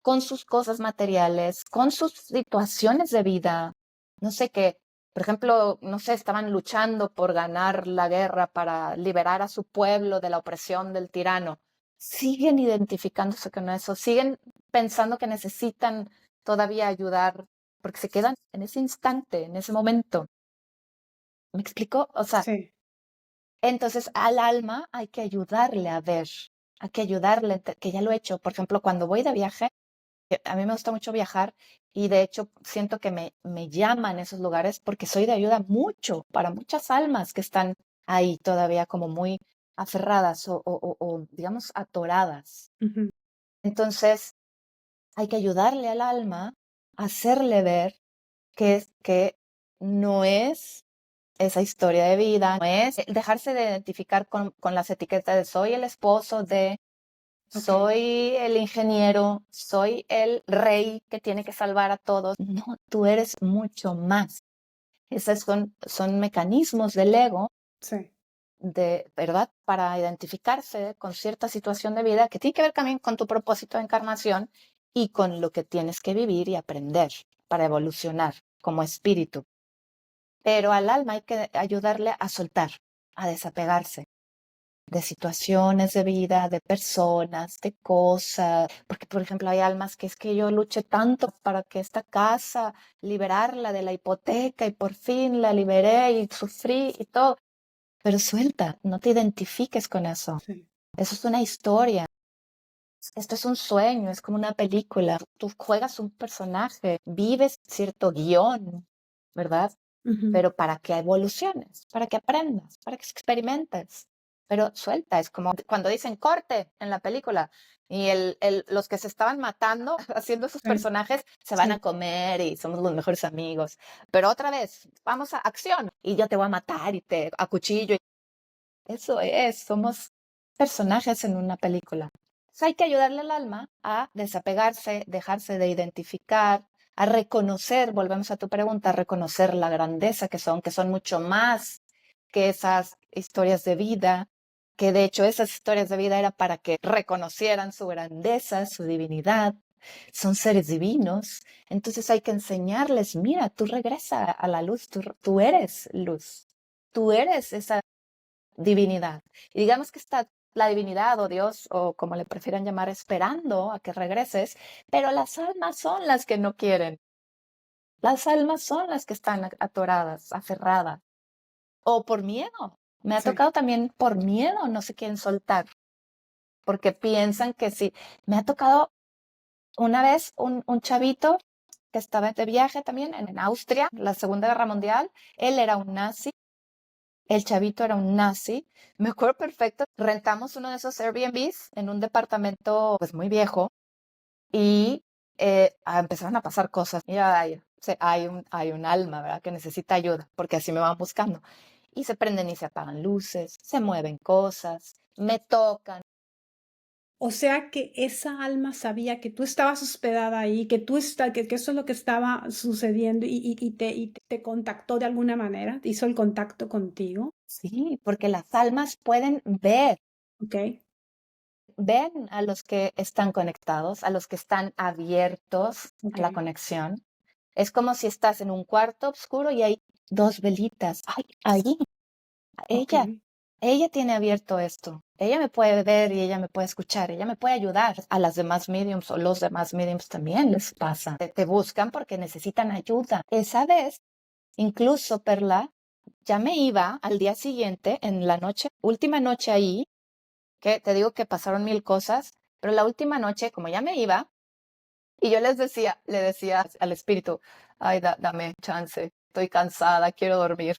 con sus cosas materiales, con sus situaciones de vida, no sé qué, por ejemplo, no sé, estaban luchando por ganar la guerra para liberar a su pueblo de la opresión del tirano. Siguen identificándose con eso, siguen pensando que necesitan todavía ayudar, porque se quedan en ese instante, en ese momento. ¿Me explico? O sea, sí, entonces al alma hay que ayudarle a ver, hay que ayudarle, que ya lo he hecho. Por ejemplo, cuando voy de viaje, A mí me gusta mucho viajar y de hecho siento que me llaman esos lugares porque soy de ayuda mucho para muchas almas que están ahí todavía como muy aferradas o, digamos, atoradas. Ujú. Entonces hay que ayudarle al alma a hacerle ver que no es esa historia de vida, no es dejarse de identificar con las etiquetas de soy el esposo de, Okey. soy el ingeniero, soy el rey que tiene que salvar a todos. No, tú eres mucho más. Esos son mecanismos del ego, Sí. de verdad, para identificarse con cierta situación de vida que tiene que ver también con tu propósito de encarnación y con lo que tienes que vivir y aprender para evolucionar como espíritu. Pero al alma hay que ayudarle a soltar, a desapegarse de situaciones de vida, de personas, de cosas. Porque, por ejemplo, hay almas que es que yo luché tanto para que esta casa, liberarla de la hipoteca y por fin la liberé y sufrí y todo. Pero suelta, no te identifiques con eso. Sí. Eso es una historia. Esto es un sueño, es como una película. Tú juegas un personaje, vives cierto guión, ¿verdad? Ujú. Pero para que evoluciones, para que aprendas, para que experimentes. Pero suelta, es como cuando dicen corte en la película y los que se estaban matando haciendo esos Sí. personajes se van a Sí. comer y somos los mejores amigos. Pero otra vez, vamos a acción y yo te voy a matar y te acuchillo. Eso es, somos personajes en una película. Entonces hay que ayudarle al alma a desapegarse, dejarse de identificar, a reconocer, volvemos a tu pregunta, a reconocer la grandeza que son mucho más que esas historias de vida, que de hecho esas historias de vida era para que reconocieran su grandeza, su divinidad, son seres divinos. Entonces hay que enseñarles, mira, tú regresa a la luz, tú eres luz, tú eres esa divinidad. Y digamos que está la divinidad o Dios o como le prefieran llamar, esperando a que regreses, pero las almas son las que no quieren. Las almas son las que están atoradas, aferradas o por miedo. Me ha Sí. tocado también por miedo, no se quieren soltar, porque piensan que sí. Me ha tocado una vez un chavito que estaba de viaje también en Austria, la Segunda Guerra Mundial. Él era un nazi. El chavito era un nazi. Me acuerdo perfecto. Rentamos uno de esos Airbnbs en un departamento pues muy viejo y empezaron a pasar cosas. Mira, hay un alma, ¿verdad? Que necesita ayuda porque así me van buscando. Y se prenden y se apagan luces, se mueven cosas, me tocan. O sea, que esa alma sabía que tú estabas hospedada ahí, que eso es lo que estaba sucediendo y te contactó de alguna manera, hizo el contacto contigo. Sí, porque las almas pueden ver, Okey. ven a los que están conectados, a los que están abiertos a la Okey. conexión. Es como si estás en un cuarto oscuro y hay dos velitas. Ay, ahí, ella, Okey. ella tiene abierto esto. Ella me puede ver y ella me puede escuchar, ella me puede ayudar. A las demás mediums o los demás mediums también les pasa. Te buscan porque necesitan ayuda. Esa vez, incluso, Perla, ya me iba al día siguiente, en la noche, última noche ahí, que te digo que pasaron mil cosas, pero la última noche, como ya me iba, y yo le decía al espíritu, ay, dame chance, estoy cansada, quiero dormir.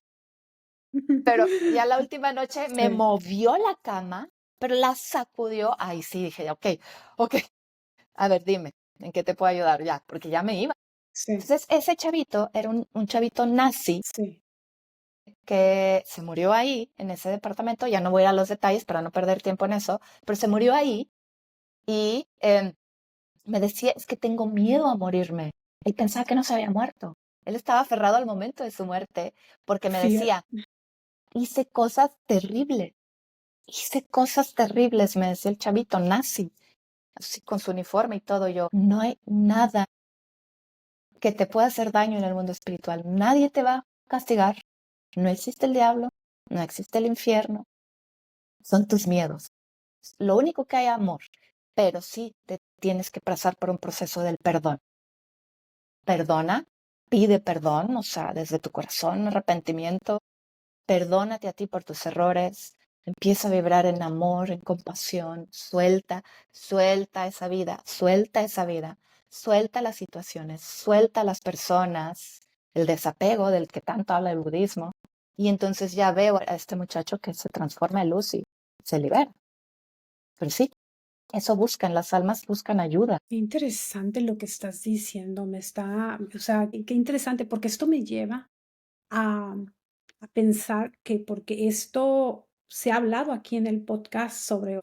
Pero ya la última noche me Sí, movió la cama, pero la sacudió. Ay, sí, dije, ok, ok, a ver, dime, ¿en qué te puedo ayudar? Ya, porque ya me iba. sí, Entonces, ese chavito era un chavito nazi sí. que se murió ahí, en ese departamento. Ya no voy a ir a los detalles para no perder tiempo en eso, pero se murió ahí y me decía, es que tengo miedo a morirme. Él pensaba que no se había muerto. Él estaba aferrado al momento de su muerte porque me Fíjate. decía, hice cosas terribles, hice cosas terribles, me decía el chavito nazi, así con su uniforme y todo. Yo, no hay nada que te pueda hacer daño en el mundo espiritual. Nadie te va a castigar. No existe el diablo, no existe el infierno. Son tus miedos. Lo único que hay es amor, pero sí te tienes que pasar por un proceso del perdón. Perdona, pide perdón, o sea, desde tu corazón, arrepentimiento. Perdónate a ti por tus errores. Empieza a vibrar en amor, en compasión. Suelta, suelta esa vida, suelta esa vida. suelta las situaciones, suelta las personas, el desapego del que tanto habla el budismo. Y entonces ya veo a este muchacho que se transforma en luz y se libera. Pero sí, eso buscan, las almas buscan ayuda. Qué interesante lo que estás diciendo, o sea, qué interesante, porque esto me lleva a, a pensar que porque esto se ha hablado aquí en el podcast sobre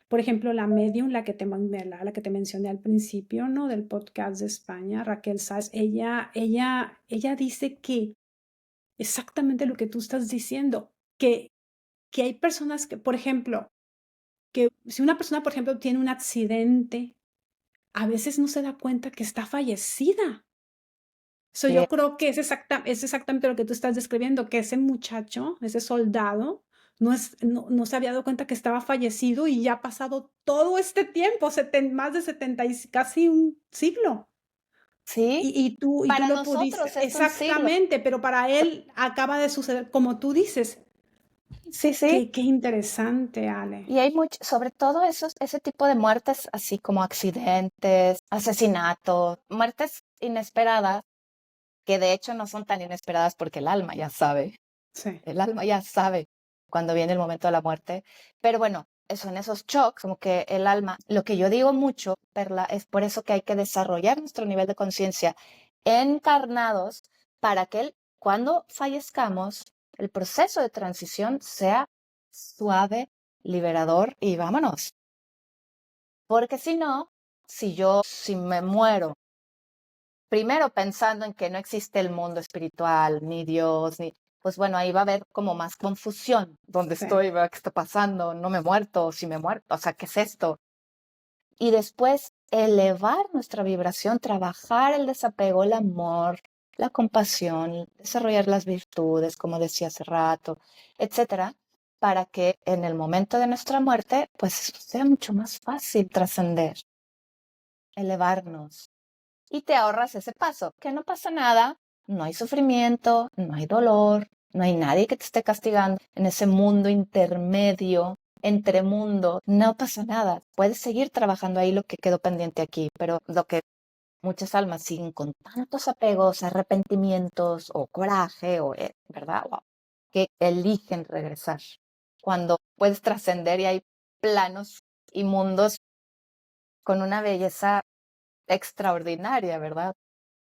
por ejemplo, la medium, la que te mencioné al principio, ¿no? Del podcast de España, Raquel Sáez, ella dice que exactamente lo que tú estás diciendo, que hay personas que, por ejemplo, que si una persona, por ejemplo, tiene un accidente, a veces no se da cuenta que está fallecida. So, Sí, yo creo que es exactamente lo que tú estás describiendo, que ese muchacho, ese soldado, no se había dado cuenta que estaba fallecido y ya ha pasado todo este tiempo, más de 70 y casi un siglo. sí, Y tú para lo pudiste nosotros es un siglo. exactamente, pero para él acaba de suceder, como tú dices. Sí, sí. Qué interesante, Ale. Y hay mucho, sobre todo ese tipo de muertes, así como accidentes, asesinatos, muertes inesperadas, que de hecho no son tan inesperadas porque Sí, el alma ya sabe cuando viene el momento de la muerte. Pero bueno, son esos shocks, como que el alma, lo que yo digo mucho, Perla, es por eso que hay que desarrollar nuestro nivel de conciencia encarnados para que cuando fallezcamos, el proceso de transición sea suave, liberador y vámonos. Porque si no, si me muero, primero pensando en que no existe el mundo espiritual, ni Dios, pues bueno, ahí va a haber como más confusión. ¿Dónde sí. estoy? ¿Qué está pasando? ¿No me he muerto? ¿Si me he muerto? O sea, ¿qué es esto? Y después elevar nuestra vibración, trabajar el desapego, el amor, la compasión, desarrollar las virtudes, como decía hace rato, etcétera, para que en el momento de nuestra muerte, pues sea mucho más fácil trascender, elevarnos. Y te ahorras ese paso, que no pasa nada, no hay sufrimiento, no hay dolor, no hay nadie que te esté castigando en ese mundo intermedio, entre mundo, no pasa nada. Puedes seguir trabajando ahí lo que quedó pendiente aquí, pero lo que muchas almas siguen con tantos apegos, arrepentimientos o coraje, ¿verdad? Wow, que eligen regresar. Cuando puedes trascender y hay planos y mundos con una belleza extraordinaria, ¿verdad?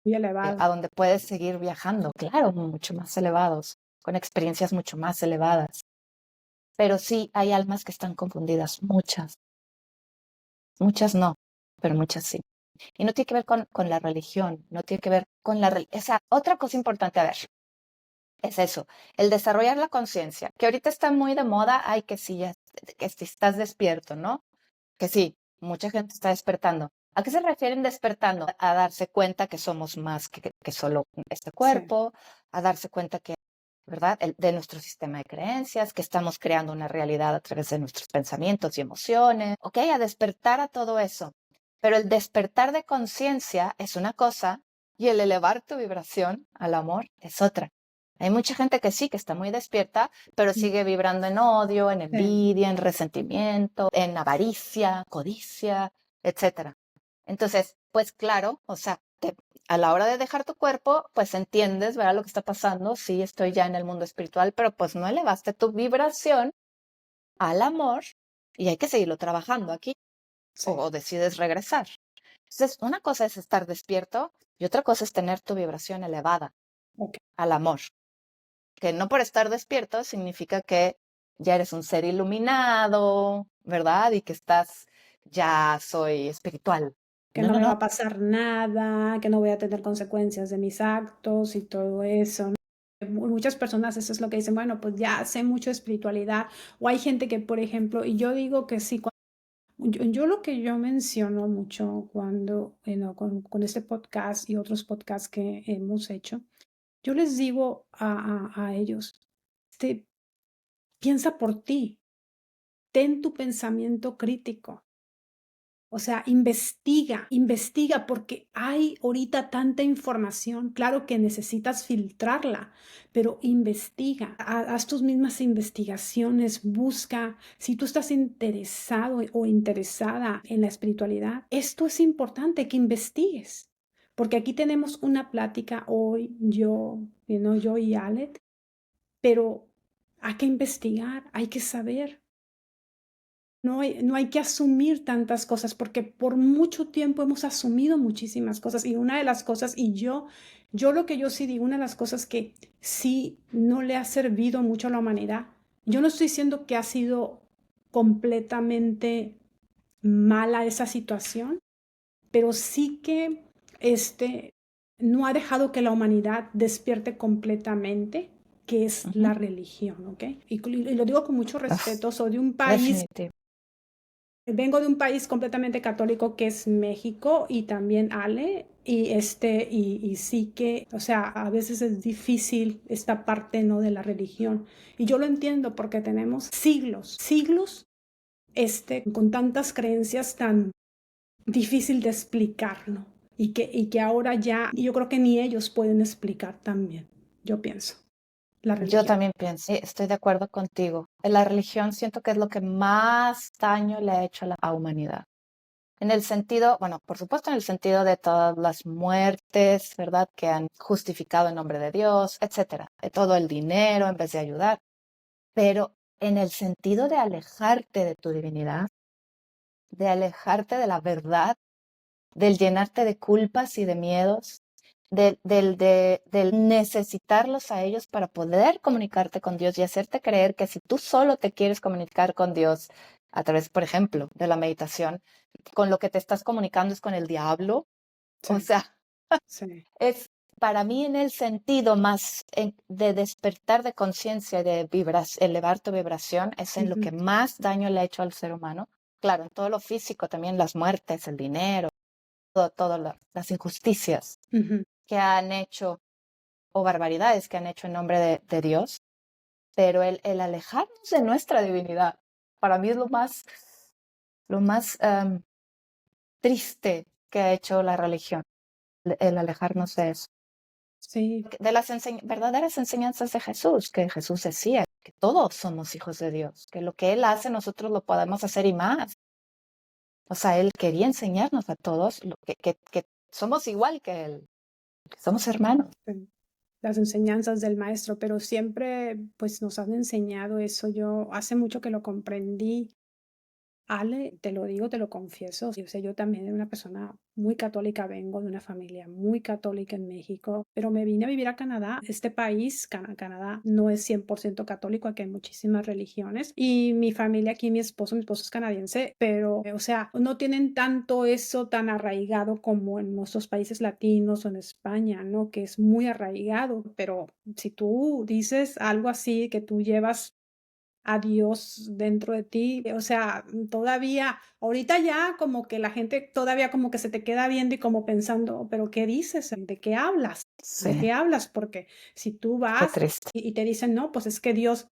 Muy elevado. A donde puedes seguir viajando, claro, mucho más elevados, con experiencias mucho más elevadas. Pero sí hay almas que están confundidas, muchas no, pero muchas sí. Y no tiene que ver con la religión, no tiene que ver con esa otra cosa importante, a ver, es eso, el desarrollar la conciencia, que ahorita está muy de moda, ay, que sí, ya, que si estás despierto, ¿no? Que sí, mucha gente está despertando. ¿A qué se refieren despertando? A darse cuenta que somos más que solo este Sí. cuerpo, a darse cuenta que, ¿verdad? De nuestro sistema de creencias, que estamos creando una realidad a través de nuestros pensamientos y emociones, ¿ok? A despertar a todo eso. Pero el despertar de conciencia es una cosa y el elevar tu vibración al amor es otra. Hay mucha gente que sí, que está muy despierta, pero Mm, sigue vibrando en odio, en sí. envidia, en resentimiento, en avaricia, codicia, etcétera. Entonces, pues claro, o sea, a la hora de dejar tu cuerpo, pues entiendes, ¿verdad? Lo que está pasando. Sí, estoy ya en el mundo espiritual, pero pues no elevaste tu vibración al amor y hay que seguirlo trabajando aquí Sí. o decides regresar. Entonces, una cosa es estar despierto y otra cosa es tener tu vibración elevada Ok. al amor. Que no por estar despierto significa que ya eres un ser iluminado, ¿verdad? Y que ya soy espiritual. Que No, no no, me va no. a pasar nada, que no voy a tener consecuencias de mis actos y todo eso, ¿no? Muchas personas eso es lo que dicen, bueno, pues ya sé mucho de espiritualidad, o hay gente que, por ejemplo, y yo digo que sí, yo lo que yo menciono mucho cuando, con este podcast y otros podcasts que hemos hecho, yo les digo a ellos, este, piensa por ti, ten tu pensamiento crítico. O sea, investiga porque hay ahorita tanta información. Claro que necesitas filtrarla, pero investiga, haz tus mismas investigaciones, busca. Si tú estás interesado o interesada en la espiritualidad, esto es importante que investigues. Porque aquí tenemos una plática hoy, yo y Alet, pero hay que investigar, hay que saber. No hay que asumir tantas cosas porque por mucho tiempo hemos asumido muchísimas cosas y una de las cosas, yo lo que yo sí digo, una de las cosas que sí no le ha servido mucho a la humanidad, yo no estoy diciendo que ha sido completamente mala esa situación, pero sí que no ha dejado que la humanidad despierte completamente, que es Ujú. la religión, ¿ok? Y lo digo con mucho Uf, respeto, soy de un país. definitivo. Vengo de un país completamente católico que es México y también Ale, y sí que, o sea, a veces es difícil esta parte, ¿no? De la religión. Y yo lo entiendo porque tenemos siglos, con tantas creencias tan difícil de explicar, ¿no? Y que ahora ya, yo creo que ni ellos pueden explicar también, yo pienso, la Yo religión. también pienso, estoy de acuerdo contigo. La religión siento que es lo que más daño le ha hecho a la humanidad. En el sentido, bueno, por supuesto en el sentido de todas las muertes, ¿verdad? Que han justificado en nombre de Dios, etcétera. De todo el dinero en vez de ayudar. Pero en el sentido de alejarte de tu divinidad, de alejarte de la verdad, del llenarte de culpas y de miedos, del necesitarlos a ellos para poder comunicarte con Dios y hacerte creer que si tú solo te quieres comunicar con Dios a través, por ejemplo, de la meditación, con lo que te estás comunicando es con el diablo. O Sí, sea, sí. es para mí en el sentido más de despertar de conciencia, de elevar tu vibración, es en lo Ujú, que más daño le ha hecho al ser humano. Claro, en todo lo físico, también las muertes, el dinero, todas las injusticias ujú. que han hecho o barbaridades que han hecho en nombre de Dios, pero el alejarnos de nuestra divinidad, para mí es lo más triste que ha hecho la religión, el alejarnos de eso, Sí, de las verdaderas enseñanzas de Jesús, que Jesús decía que todos somos hijos de Dios, que lo que Él hace nosotros lo podemos hacer y más. O sea, Él quería enseñarnos a todos que somos igual que Él, que somos hermanos. las enseñanzas del maestro, pero siempre pues nos han enseñado eso. Yo hace mucho que lo comprendí. Ale, te lo digo, te lo confieso. O sea, yo también era una persona muy católica, vengo de una familia muy católica en México, pero me vine a vivir a Canadá. Este país, Canadá, no es 100% católico, aquí hay muchísimas religiones. Y mi familia aquí, mi esposo es canadiense, pero, o sea, no tienen tanto eso tan arraigado como en nuestros países latinos o en España, ¿no? Que es muy arraigado, pero si tú dices algo así, que tú llevas a Dios dentro de ti. O sea, todavía, ahorita ya como que la gente todavía como que se te queda viendo y como pensando, pero ¿qué dices? ¿De qué hablas? ¿De Sí, qué hablas? Porque si tú qué vas triste. y te dicen, no, pues es que Dios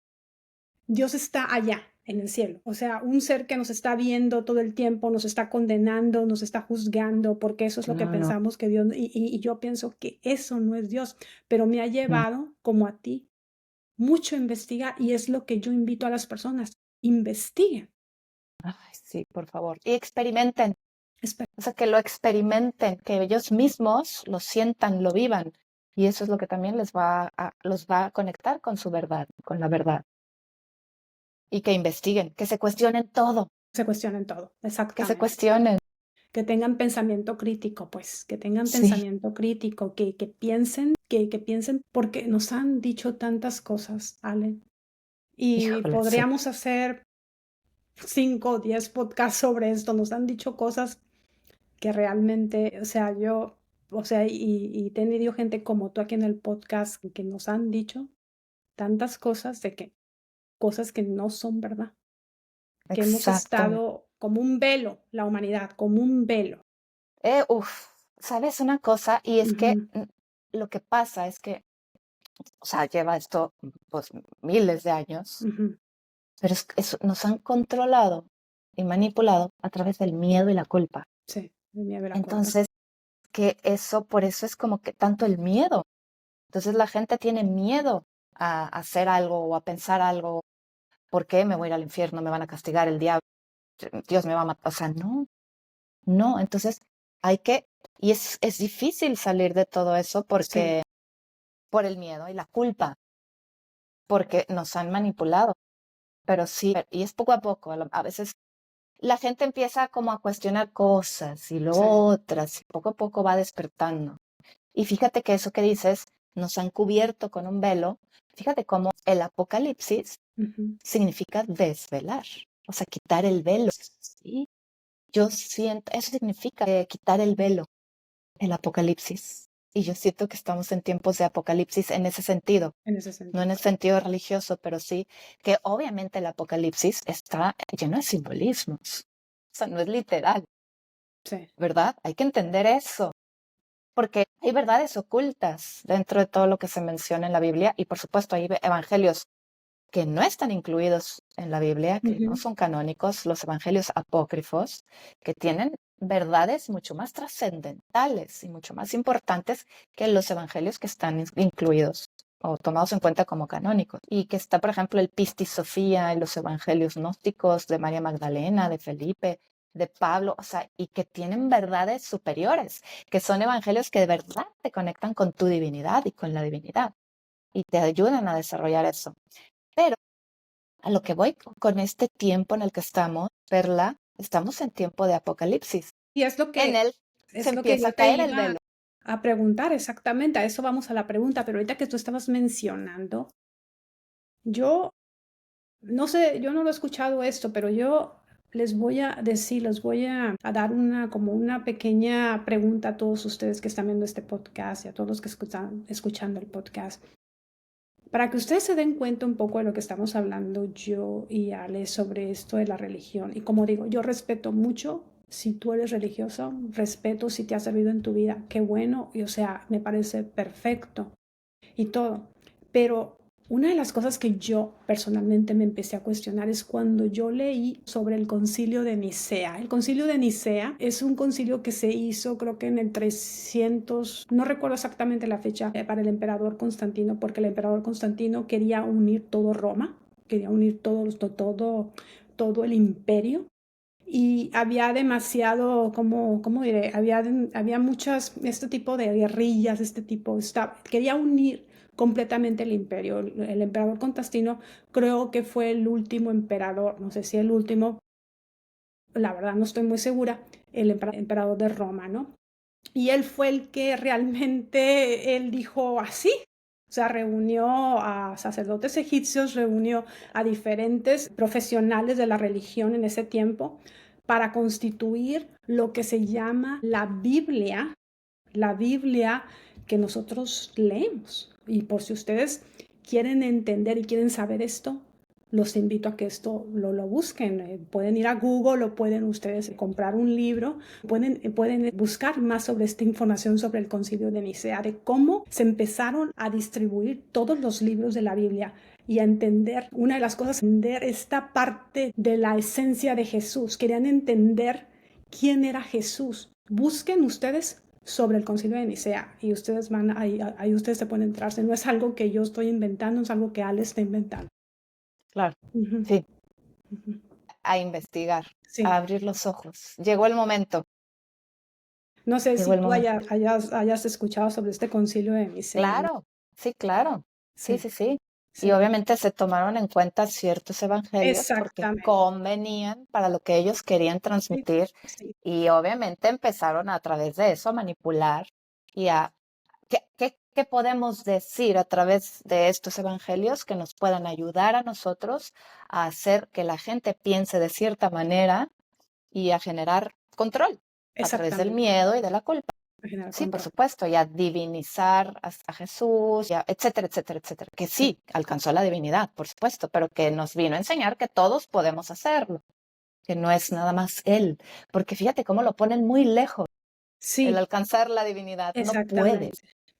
está allá en el cielo. O sea, un ser que nos está viendo todo el tiempo, nos está condenando, nos está juzgando, porque eso es lo que No, no, pensamos que Dios, y yo pienso que eso no es Dios, pero me ha no. llevado como a ti mucho investigar y es lo que yo invito a las personas, investiguen. Ay, sí, por favor. Y experimenten, Espe- o sea, que lo experimenten, que ellos mismos lo sientan, lo vivan. Y eso es lo que también los va a conectar con su verdad, con la verdad. Y que investiguen, que se cuestionen todo, Se cuestionen todo, que se exactamente. cuestionen. Que tengan pensamiento crítico, pues, que tengan Sí, pensamiento crítico, que piensen, porque nos han dicho tantas cosas, Ale, y híjole, sí. podríamos hacer 5 o 10 podcasts sobre esto, nos han dicho cosas que realmente, o sea, y he tenido gente como tú aquí en el podcast que nos han dicho tantas cosas cosas que no son verdad, que hemos Exacto. estado como un velo, la humanidad, como un velo. Uf, ¿sabes una cosa? Y es que Ujú, lo que pasa es que, o sea, lleva esto pues miles de años, ujú, pero nos han controlado y manipulado a través del miedo y la culpa. Sí, el miedo y la culpa. Entonces, por eso es como que tanto el miedo. Entonces la gente tiene miedo a hacer algo o a pensar algo. ¿Por qué me voy a ir al infierno? ¿Me van a castigar el diablo? Dios me va a matar. O sea, no. Entonces y es difícil salir de todo eso Sí, por el miedo y la culpa, porque nos han manipulado. Pero sí, y es poco a poco. A veces la gente empieza como a cuestionar cosas y luego sí. otras, y poco a poco va despertando. Y fíjate que eso que dices, nos han cubierto con un velo. Fíjate cómo el Apocalipsis Ujú. significa desvelar, o sea, quitar el velo. ¿Sí? Yo siento, eso significa quitar el velo, el Apocalipsis. Y yo siento que estamos en tiempos de Apocalipsis en ese sentido, En ese no en sentido. el sentido religioso, pero sí que obviamente el Apocalipsis está lleno de simbolismos. O sea, no es literal, Sí. ¿verdad? Hay que entender eso, porque hay verdades ocultas dentro de todo lo que se menciona en la Biblia y por supuesto hay evangelios que no están incluidos en la Biblia, que no Ujú. son canónicos, los evangelios apócrifos, que tienen verdades mucho más trascendentales y mucho más importantes que los evangelios que están incluidos o tomados en cuenta como canónicos. Y que está, por ejemplo, el Pistis Sofía y los evangelios gnósticos de María Magdalena, de Felipe, de Pablo, o sea, y que tienen verdades superiores, que son evangelios que de verdad te conectan con tu divinidad y con la divinidad y te ayudan a desarrollar eso. Pero a lo que voy con este tiempo en el que estamos, Perla, estamos en tiempo de Apocalipsis. Y En él se es lo que empieza yo a te caer el iba velo. a preguntar exactamente, a eso vamos a la pregunta, pero ahorita que tú estabas mencionando, yo no sé, yo no lo he escuchado esto, pero yo les voy a decir, les voy a dar una, como una pequeña pregunta a todos ustedes que están viendo este podcast y a todos los que están escuchando el podcast. Para que ustedes se den cuenta un poco de lo que estamos hablando yo y Ale sobre esto de la religión. Y como digo, yo respeto mucho si tú eres religioso, respeto si te ha servido en tu vida, qué bueno, y o sea, me parece perfecto y todo. Pero una de las cosas que yo personalmente me empecé a cuestionar es cuando yo leí sobre el concilio de Nicea. El concilio de Nicea es un concilio que se hizo creo que en el 300, no recuerdo exactamente la fecha, para el emperador Constantino, porque el emperador Constantino quería unir todo Roma, quería unir todo el imperio y había demasiado, ¿cómo diré? Había muchas, este tipo de guerrillas, quería unir completamente el imperio. El emperador Constantino creo que fue el último emperador, no sé si el último, la verdad no estoy muy segura, el emperador de Roma, ¿no? Y él fue el que realmente, él dijo así, o sea, reunió a sacerdotes egipcios, reunió a diferentes profesionales de la religión en ese tiempo para constituir lo que se llama la Biblia que nosotros leemos. Y por si ustedes quieren entender y quieren saber esto, los invito a que esto lo busquen. Pueden ir a Google o pueden ustedes comprar un libro, pueden buscar más sobre esta información sobre el concilio de Nicea, de cómo se empezaron a distribuir todos los libros de la Biblia y a entender, una de las cosas, entender esta parte de la esencia de Jesús. Querían entender quién era Jesús. Busquen ustedes sobre el concilio de Nicea y ustedes ahí ustedes se pueden entrarse. No es algo que yo estoy inventando, es algo que Ale está inventando. Claro, Ujú, sí, ujú. a investigar, a Sí, abrir los ojos. Llegó el momento, no sé llegó si el tú momento. hayas escuchado sobre este concilio de Nicea, ¿no? Claro, sí, claro. Sí, Sí, sí, sí. Y sí, obviamente se tomaron en cuenta ciertos evangelios porque exactamente. convenían para lo que ellos querían Sí, transmitir sí, y obviamente empezaron a través de eso a manipular y a ¿qué podemos decir a través de estos evangelios que nos puedan ayudar a nosotros a hacer que la gente piense de cierta manera y a generar control a través del exactamente. miedo y de la culpa? Generar Sí, por control. supuesto, y a divinizar a Jesús, etcétera, etcétera, etcétera. Que Sí, sí, alcanzó la divinidad, por supuesto, pero que nos vino a enseñar que todos podemos hacerlo, que no es nada más Él. Porque fíjate cómo lo ponen muy lejos, el sí, alcanzar la divinidad. No puedes. exactamente.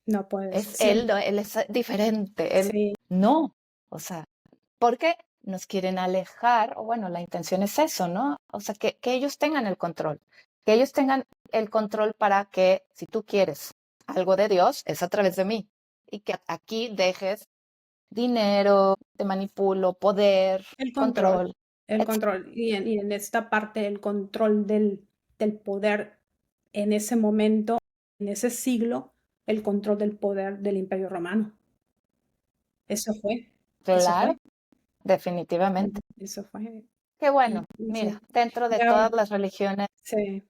No puedes. Es Él, Siempre. Él es diferente. Él Sí, no. O sea, ¿por qué? nos quieren alejar, o bueno, la intención es eso, ¿no? O sea, que ellos tengan el control, que ellos tengan el control para que si tú quieres algo de Dios, es a través de mí, y que aquí dejes dinero, te manipulo, poder, El control, control, el etc. control. Y en esta parte, el control del poder en ese momento, en ese siglo, el control del poder del Imperio Romano. Eso fue, eso Claro, fue, definitivamente. eso fue. Qué bueno, Y mira, sí, dentro de y ahora todas las religiones sí,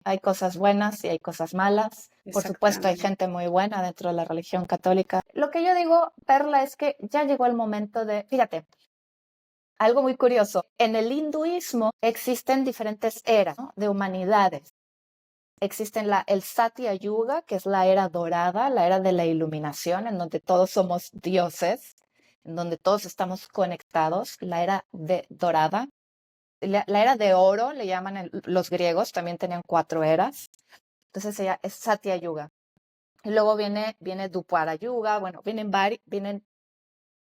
hay cosas buenas y hay cosas malas. Por supuesto, hay exactamente. gente muy buena dentro de la religión católica. Lo que yo digo, Perla, es que ya llegó el momento de, fíjate, algo muy curioso. En el hinduismo existen diferentes eras, ¿no?, de humanidades. Existen el Satya Yuga, que es la era dorada, la era de la iluminación, en donde todos somos dioses, en donde todos estamos conectados, la era dorada. La era de oro, le llaman los griegos, también tenían 4 eras. Entonces ella es Satya Yuga. Y luego viene Dwapara Yuga, bueno, vienen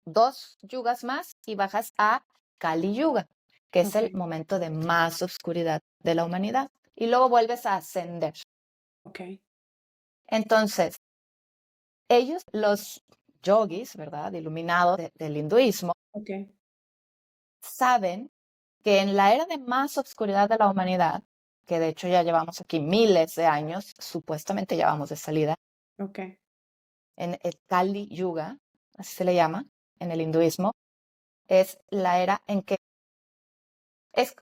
2 yugas más y bajas a Kali Yuga, que es el Ok, momento de más oscuridad de la humanidad. Y luego vuelves a ascender. ok, Entonces, ellos, los yogis, ¿verdad?, iluminados del hinduismo, ok, saben que en la era de más oscuridad de la humanidad, que de hecho ya llevamos aquí miles de años, supuestamente ya vamos de salida, ok. en el Kali Yuga, así se le llama en el hinduismo, es la era en que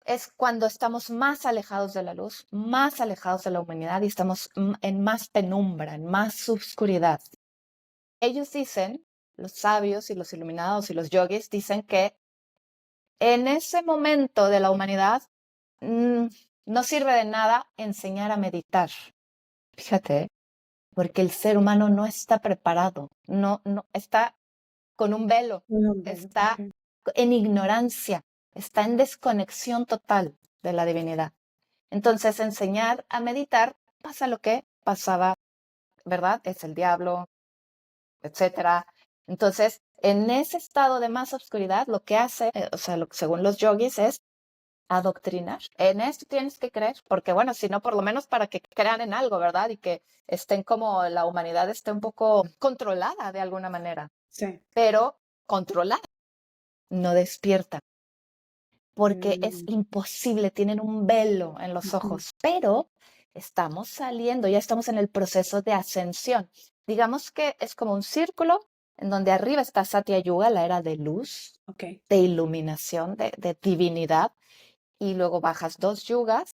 es cuando estamos más alejados de la luz, más alejados de la humanidad y estamos en más penumbra, en más oscuridad. Ellos dicen, los sabios y los iluminados y los yogis dicen que en ese momento de la humanidad no sirve de nada enseñar a meditar. Fíjate, porque el ser humano no está preparado, no está con un velo, Un hombre, está ok. en ignorancia, está en desconexión total de la divinidad. Entonces, enseñar a meditar pasa lo que pasaba, ¿verdad? Es el diablo, etcétera. Entonces, en ese estado de más oscuridad, lo que hace, o sea, según los yogis, es adoctrinar. En esto tienes que creer, porque bueno, si no, por lo menos para que crean en algo, ¿verdad? Y que estén como la humanidad esté un poco controlada de alguna manera, Sí. pero controlada, no despierta, porque es Mm, imposible, tienen un velo en los ujú, ojos, pero estamos saliendo, ya estamos en el proceso de ascensión. Digamos que es como un círculo en donde arriba está Satya Yuga, la era de luz, ok, de iluminación, de divinidad, y luego bajas 2 yugas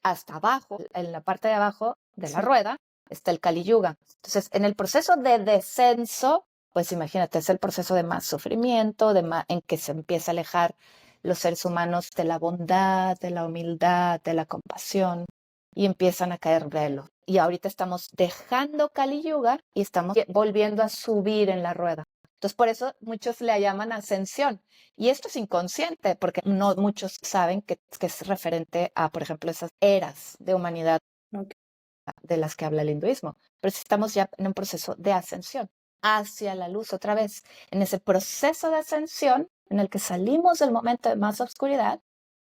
hasta abajo, en la parte de abajo de la sí. rueda, está el Kali Yuga. Entonces, en el proceso de descenso, pues imagínate, es el proceso de más sufrimiento, en que se empieza a alejar los seres humanos de la bondad, de la humildad, de la compasión, y empiezan a caer velos. Y ahorita estamos dejando Kali Yuga y estamos volviendo a subir en la rueda. Entonces, por eso muchos le llaman ascensión. Y esto es inconsciente, porque no muchos saben que es referente a, por ejemplo, esas eras de humanidad Ok. de las que habla el hinduismo. Pero si estamos ya en un proceso de ascensión hacia la luz otra vez, en ese proceso de ascensión en el que salimos del momento de más oscuridad,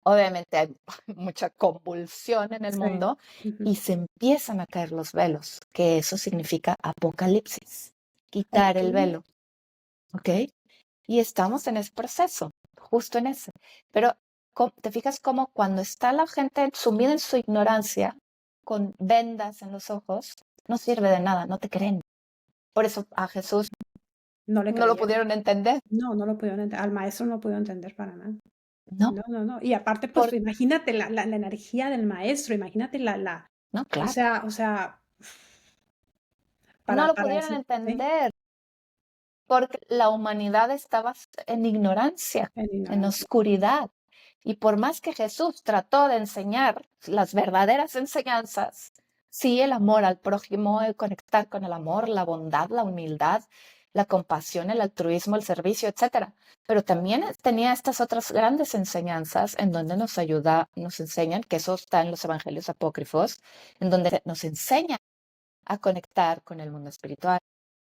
obviamente hay mucha convulsión en el Sí. mundo Ujú. y se empiezan a caer los velos, que eso significa apocalipsis, quitar Ok. el velo, ¿ok? Y estamos en ese proceso, justo en ese. Pero te fijas cómo cuando está la gente sumida en su ignorancia, con vendas en los ojos, no sirve de nada, no te creen. Por eso a Jesús No le no lo creyeron. pudieron entender, No, no lo pudieron al maestro no lo pudieron entender para nada. ¿no? No, no, no. Y aparte, pues, Por, imagínate la energía del maestro, imagínate no, o claro, sea o sea, no lo para pudieron eso sí, entender porque la humanidad estaba en ignorancia, en en ignorancia. oscuridad. Y por más que Jesús trató de enseñar las verdaderas enseñanzas, sí, el amor al prójimo, el conectar con el amor, la bondad, la humildad, la compasión, el altruismo, el servicio, etcétera. Pero también tenía estas otras grandes enseñanzas en donde nos enseñan, que eso está en los evangelios apócrifos, en donde nos enseña a conectar con el mundo espiritual,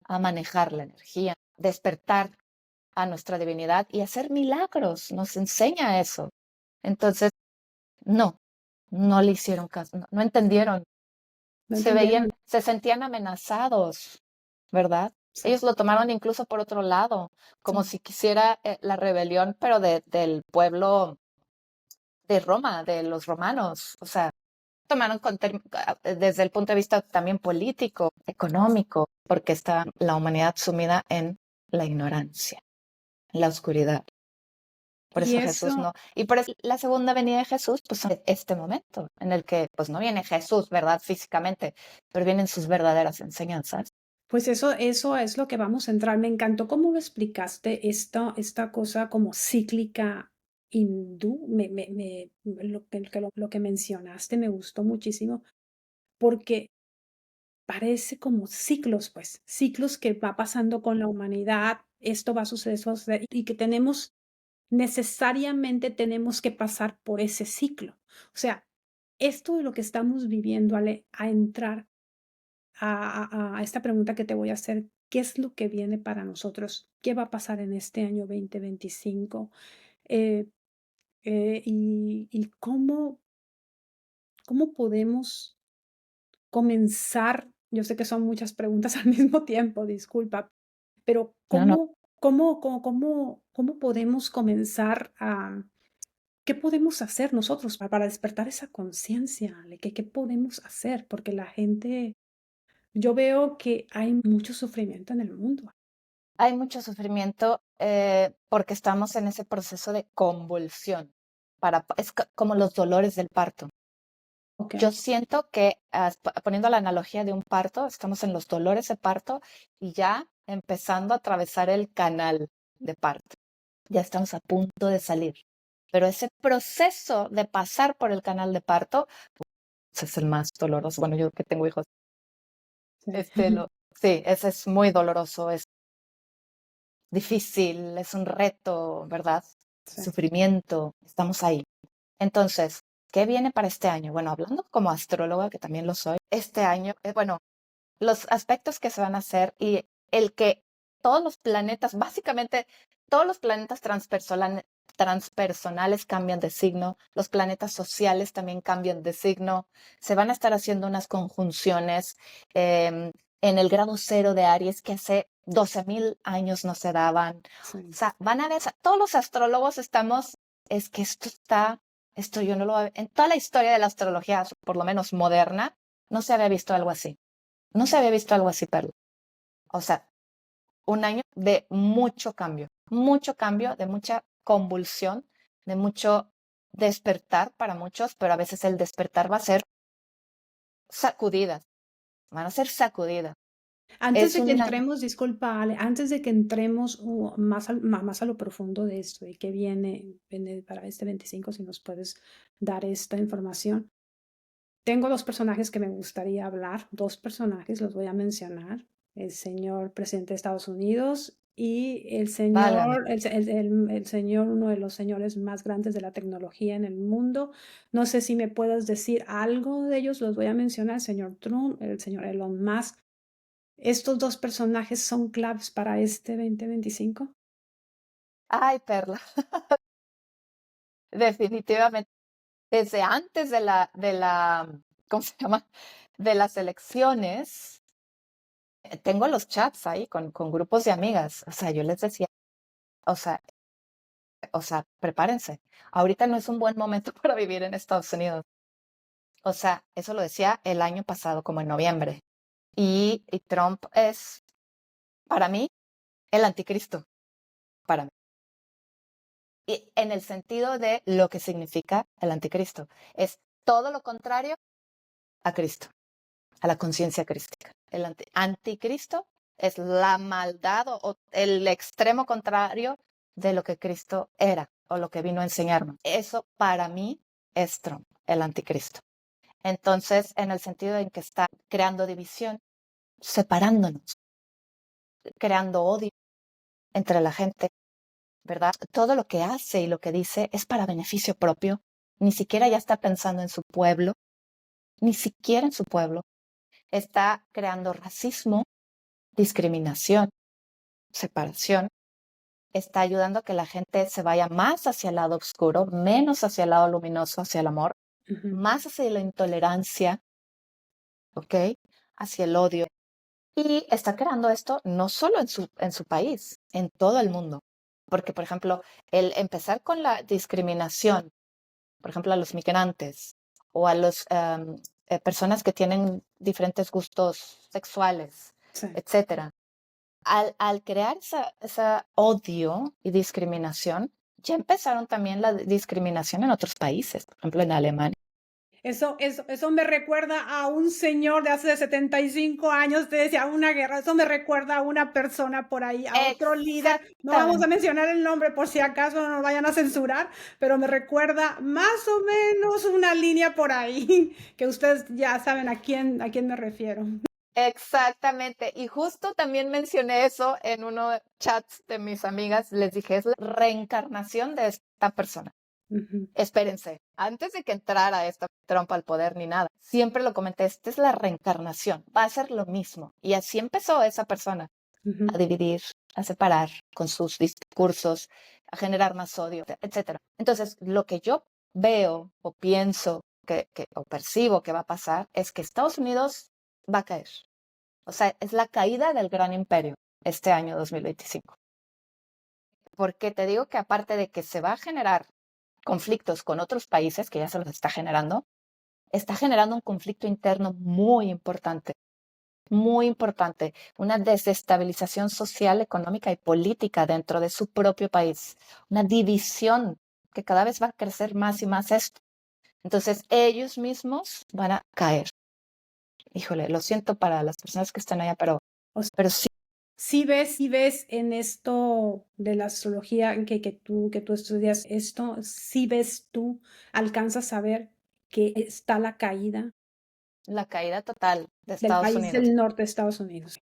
a manejar la energía, despertar a nuestra divinidad y hacer milagros. Nos enseña eso. Entonces, no le hicieron caso, no entendieron. No entendieron. Se sentían amenazados, ¿verdad? Sí, Ellos lo tomaron incluso por otro lado, como sí. si quisiera la rebelión, pero del pueblo de Roma, de los romanos. O sea, tomaron desde el punto de vista también político, económico, porque está la humanidad sumida en la ignorancia, en la oscuridad. Por Y eso Jesús eso, no. Y por eso la segunda venida de Jesús, pues este momento en el que pues no viene Jesús, ¿verdad? Físicamente, pero vienen sus verdaderas enseñanzas. pues eso es lo que vamos a entrar. Me encantó cómo lo explicaste, esta cosa como cíclica hindú, lo que mencionaste me gustó muchísimo, porque parece como ciclos, pues, ciclos que va pasando con la humanidad, esto va a suceder, esto va a suceder, y que necesariamente tenemos que pasar por ese ciclo. O sea, esto de lo que estamos viviendo, Ale, a entrar a esta pregunta que te voy a hacer, ¿qué es lo que viene para nosotros? ¿Qué va a pasar en este año 2025? Eh, y cómo podemos comenzar, yo sé que son muchas preguntas al mismo tiempo, disculpa, pero No, no. ¿cómo podemos comenzar a qué podemos hacer nosotros para despertar esa conciencia? Ale? ¿Qué podemos hacer? Porque la gente, yo veo que hay mucho sufrimiento en el mundo. Hay mucho sufrimiento porque estamos en ese proceso de convulsión. Es como los dolores del parto. Yo Okey, siento que, poniendo la analogía de un parto, estamos en los dolores de parto y ya empezando a atravesar el canal de parto. Ya estamos a punto de salir. Pero ese proceso de pasar por el canal de parto, ese es el más doloroso. Bueno, yo que tengo hijos, sí. este, sí, ese es muy doloroso, es difícil, es un reto, ¿verdad? Sí. Sufrimiento, estamos ahí. Entonces, ¿qué viene para este año? Bueno, hablando como astróloga, que también lo soy, este año, bueno, los aspectos que se van a hacer y el que todos los planetas, básicamente todos los planetas transpersonales cambian de signo, los planetas sociales también cambian de signo, se van a estar haciendo unas conjunciones en el grado cero de Aries que hace 12,000 años no se daban. O Sí. sea, van a ver, todos los astrólogos estamos, es que esto yo no lo, en toda la historia de la astrología, por lo menos moderna, no se había visto algo así. No se había visto algo así, Perla. O sea, un año de mucho cambio, de mucha convulsión, de mucho despertar para muchos, pero a veces el despertar va a ser sacudidas, van a ser sacudidas. Antes Es de que una, entremos, disculpa, Ale, antes de que entremos, más a lo profundo de esto y qué viene para este 25, si nos puedes dar esta información. Tengo 2 personajes que me gustaría hablar, 2 personajes, los voy a mencionar, el señor presidente de Estados Unidos y válgame. el señor, uno de los señores más grandes de la tecnología en el mundo. No sé si me puedas decir algo de ellos, los voy a mencionar, el señor Trump, el señor Elon Musk. ¿Estos 2 personajes son claves para este 2025? Ay, Perla, definitivamente. Desde antes ¿cómo se llama? De las elecciones, tengo los chats ahí con grupos de amigas. O sea, yo les decía, o sea, prepárense. Ahorita no es un buen momento para vivir en Estados Unidos. O sea, eso lo decía el año pasado, como en noviembre. Y Trump es, para mí, el anticristo, para mí. Y en el sentido de lo que significa el anticristo. Es todo lo contrario a Cristo, a la conciencia crística. El anticristo es la maldad o el extremo contrario de lo que Cristo era o lo que vino a enseñarnos. Eso para mí es Trump, el anticristo. Entonces, en el sentido en que está creando división, separándonos, creando odio entre la gente, ¿verdad? Todo lo que hace y lo que dice es para beneficio propio. Ni siquiera ya está pensando en su pueblo, ni siquiera en su pueblo. Está creando racismo, discriminación, separación. está ayudando a que la gente se vaya más hacia el lado oscuro, menos hacia el lado luminoso, hacia el amor, Ujú. más hacia la intolerancia, ¿ok? Hacia el odio. Y está creando esto no solo en su país, en todo el mundo. Porque, por ejemplo, el empezar con la discriminación, por ejemplo, a los migrantes o a las personas que tienen diferentes gustos sexuales, Sí. etcétera. Al crear esa odio y discriminación, ya empezaron también la discriminación en otros países, por ejemplo, en Alemania. Eso me recuerda a un señor de hace 75 años, te decía, una guerra. Eso me recuerda a una persona por ahí, a otro líder. No vamos a Exactamente. mencionar el nombre por si acaso no nos vayan a censurar, pero me recuerda más o menos una línea por ahí, que ustedes ya saben a quién me refiero. Exactamente. Y justo también mencioné eso en uno de chats de mis amigas. Les dije, es la reencarnación de esta persona. Ujú, Espérense, antes de que entrara esta Trump al poder ni nada, siempre lo comenté, esta es la reencarnación, va a ser lo mismo. Y así empezó esa persona ujú. a dividir, a separar con sus discursos, a generar más odio, etcétera. Entonces, lo que yo veo o pienso o percibo que va a pasar es que Estados Unidos va a caer. O sea, es la caída del gran imperio este año 2025. Porque te digo que aparte de que se va a generar conflictos con otros países, que ya se los está generando un conflicto interno muy importante, una desestabilización social, económica y política dentro de su propio país, una división que cada vez va a crecer más y más esto. Entonces, ellos mismos van a caer. Híjole, lo siento para las personas que están allá, O sea, pero sí. sí ves en esto de la astrología que tú estudias esto, sí ves tú, alcanzas a ver que está la caída La caída total de del Estados país Unidos. del norte de Estados Unidos.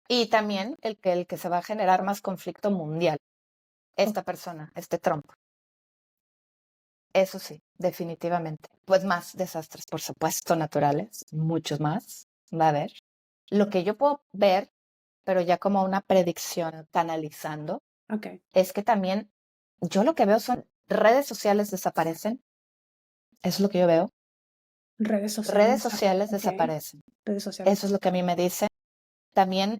Y también el que se va a generar más conflicto mundial. Oh, Esta persona, este Trump. Eso sí, definitivamente. Pues más desastres, por supuesto, naturales, muchos más, va a haber. Lo que yo puedo ver, pero ya como una predicción canalizando, okey. es que también yo lo que veo son redes sociales desaparecen, eso es lo que yo veo. Redes sociales, Redes sociales okey, desaparecen, redes sociales. eso es lo que a mí me dicen. También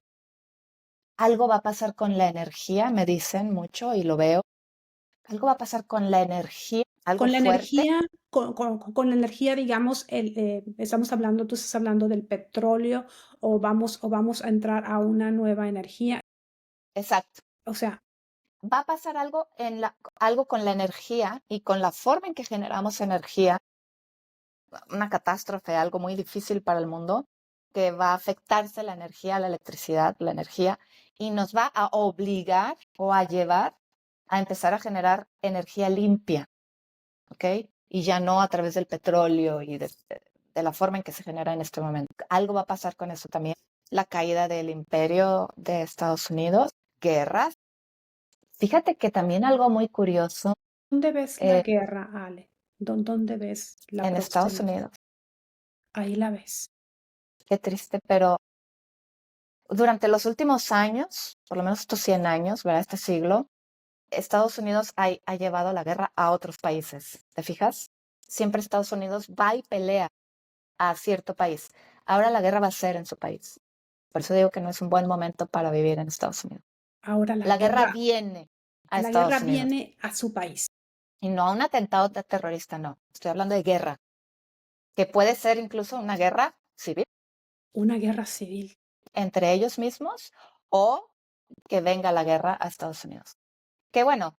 algo va a pasar con la energía, me dicen mucho y lo veo. Algo va a pasar con la energía, algo Con la fuerte. energía con la energía, digamos, estamos hablando tú estás hablando del petróleo, o vamos a entrar a una nueva energía. Exacto. O sea, Va a pasar algo algo con la energía y con la forma en que generamos energía, una catástrofe, algo muy difícil para el mundo, que va a afectarse la energía, la electricidad, la energía, y nos va a obligar o a llevar a empezar a generar energía limpia, ¿ok? Y ya no a través del petróleo y de la forma en que se genera en este momento. Algo va a pasar con eso también. La caída del imperio de Estados Unidos, guerras. Fíjate que también algo muy curioso ¿dónde ves la eh, guerra, Ale? ¿Dónde ves la en Estados próxima? Unidos. Ahí la ves. Qué triste, pero durante los últimos años, por lo menos estos 100 años, ¿verdad? Este siglo, Estados Unidos ha llevado la guerra a otros países. ¿Te fijas? Siempre Estados Unidos va y pelea a cierto país. Ahora la guerra va a ser en su país. Por eso digo que no es un buen momento para vivir en Estados Unidos. Ahora La guerra viene a la guerra Estados Unidos viene a su país. y no a un atentado terrorista, no. Estoy hablando de guerra, que puede ser incluso una guerra civil Una guerra civil. entre ellos mismos o que venga la guerra a Estados Unidos. Que bueno,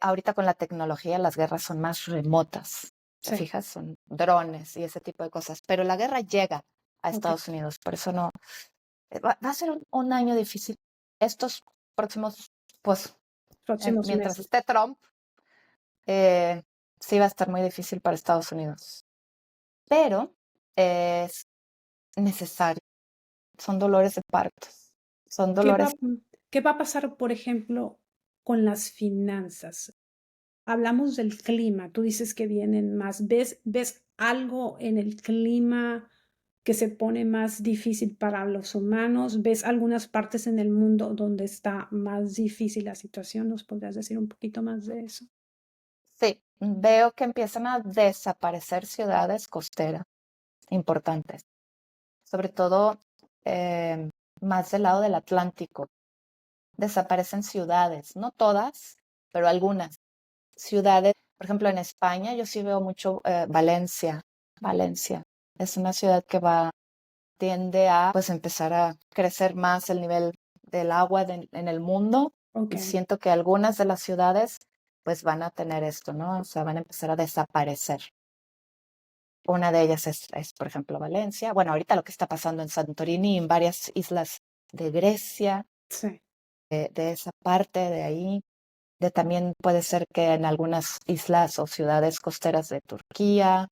ahorita con la tecnología las guerras son más remotas, ¿te Sí, fijas? Son drones y ese tipo de cosas, pero la guerra llega a okey. Estados Unidos, por eso no, va a ser un año difícil. Estos próximos, pues, Próximos mientras meses. esté Trump, eh, sí va a estar muy difícil para Estados Unidos, pero es necesario, son dolores de partos, son ¿Qué va dolores. qué va a pasar, por ejemplo, con las finanzas? Hablamos del clima, tú dices que vienen más, ¿ves algo en el clima que se pone más difícil para los humanos? ¿Ves algunas partes en el mundo donde está más difícil la situación? ¿Nos podrías decir un poquito más de eso? Sí, veo que empiezan a desaparecer ciudades costeras importantes, sobre todo más del lado del Atlántico. Desaparecen ciudades, no todas, pero algunas ciudades. Por ejemplo, en España yo sí veo mucho Valencia. Valencia es una ciudad que tiende a pues empezar a crecer más el nivel del agua en el mundo, y Okey, siento que algunas de las ciudades pues van a tener esto, ¿no? O sea, van a empezar a desaparecer. Una de ellas es, por ejemplo, Valencia. Bueno, ahorita lo que está pasando en Santorini y en varias islas de Grecia, sí, de esa parte de ahí. También puede ser que en algunas islas o ciudades costeras de Turquía,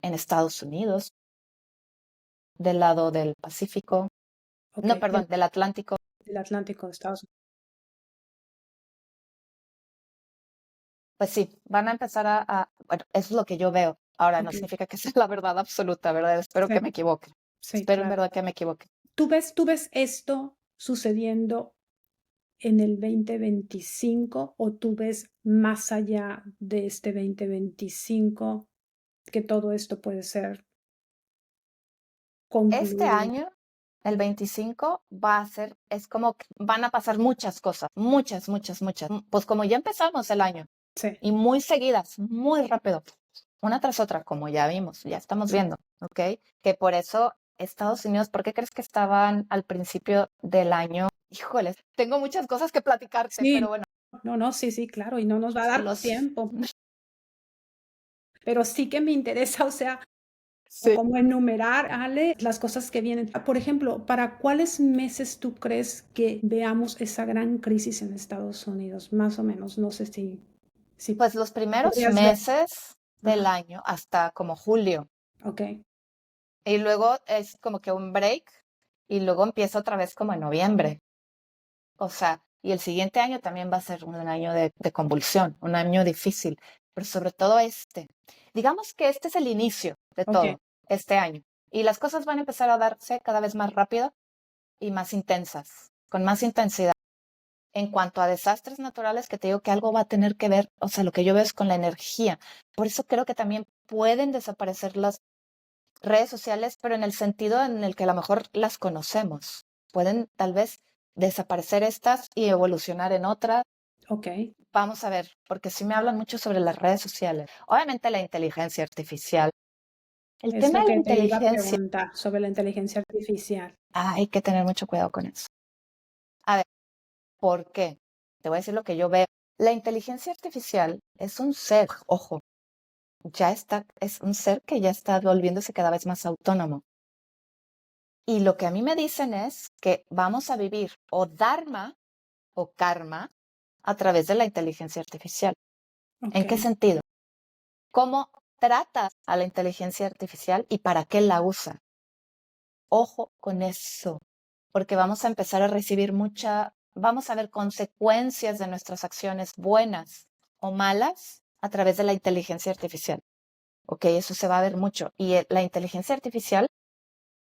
en Estados Unidos, del lado del Pacífico, no, okey, perdón, del Atlántico. del Atlántico de Estados Unidos. Pues sí, van a empezar bueno, eso es lo que yo veo. Ahora, no Okey, significa que sea la verdad absoluta, ¿verdad? Espero sí, que me equivoque. sí, Espero en claro. verdad que me equivoque. ¿Tú ves esto sucediendo en el 2025 o tú ves más allá de este 2025 que todo esto puede ser Este concluido? año, el 25, es como que van a pasar muchas cosas, muchas, muchas, muchas. Pues como ya empezamos el año, Sí, y muy seguidas, muy rápido, una tras otra, como ya vimos, ya estamos sí, viendo, ¿ok? Que por eso Estados Unidos, ¿por qué crees que estaban al principio del año? Híjoles, tengo muchas cosas que platicarte, sí, pero bueno, no, no, sí, sí, claro, y no nos va a dar los... tiempo, pero sí que me interesa, o sea, Sí. como enumerar, Ale, las cosas que vienen. Por ejemplo, ¿para cuáles meses tú crees que veamos esa gran crisis en Estados Unidos? Más o menos, no sé si Pues los primeros podrías ver. meses del Ajá, año hasta como julio, okey, y luego es como que un break, y luego empieza otra vez como en noviembre. O sea, y el siguiente año también va a ser un año de convulsión, un año difícil, pero sobre todo digamos que este es el inicio de okey, todo, este año. Y las cosas van a empezar a darse cada vez más rápido y más intensas, con más intensidad. En cuanto a desastres naturales, que te digo que algo va a tener que ver, o sea, lo que yo veo es con la energía. Por eso creo que también pueden desaparecer las redes sociales, pero en el sentido en el que a lo mejor las conocemos. Pueden tal vez desaparecer estas y evolucionar en otras. okey. Vamos a ver, porque sí me hablan mucho sobre las redes sociales. Obviamente la inteligencia artificial. El Es tema lo de la que te iba a inteligencia, preguntar sobre la inteligencia artificial. hay que tener mucho cuidado con eso. A ver, ¿por qué? Te voy a decir lo que yo veo. La inteligencia artificial es un ser, ojo, es un ser que ya está volviéndose cada vez más autónomo. Y lo que a mí me dicen es que vamos a vivir o dharma o karma a través de la inteligencia artificial. ¿En qué Okey, sentido? ¿Cómo tratas a la inteligencia artificial y para qué la usa? Ojo con eso, porque vamos a empezar a recibir vamos a ver consecuencias de nuestras acciones buenas o malas a través de la inteligencia artificial. Ok, eso se va a ver mucho. Y la inteligencia artificial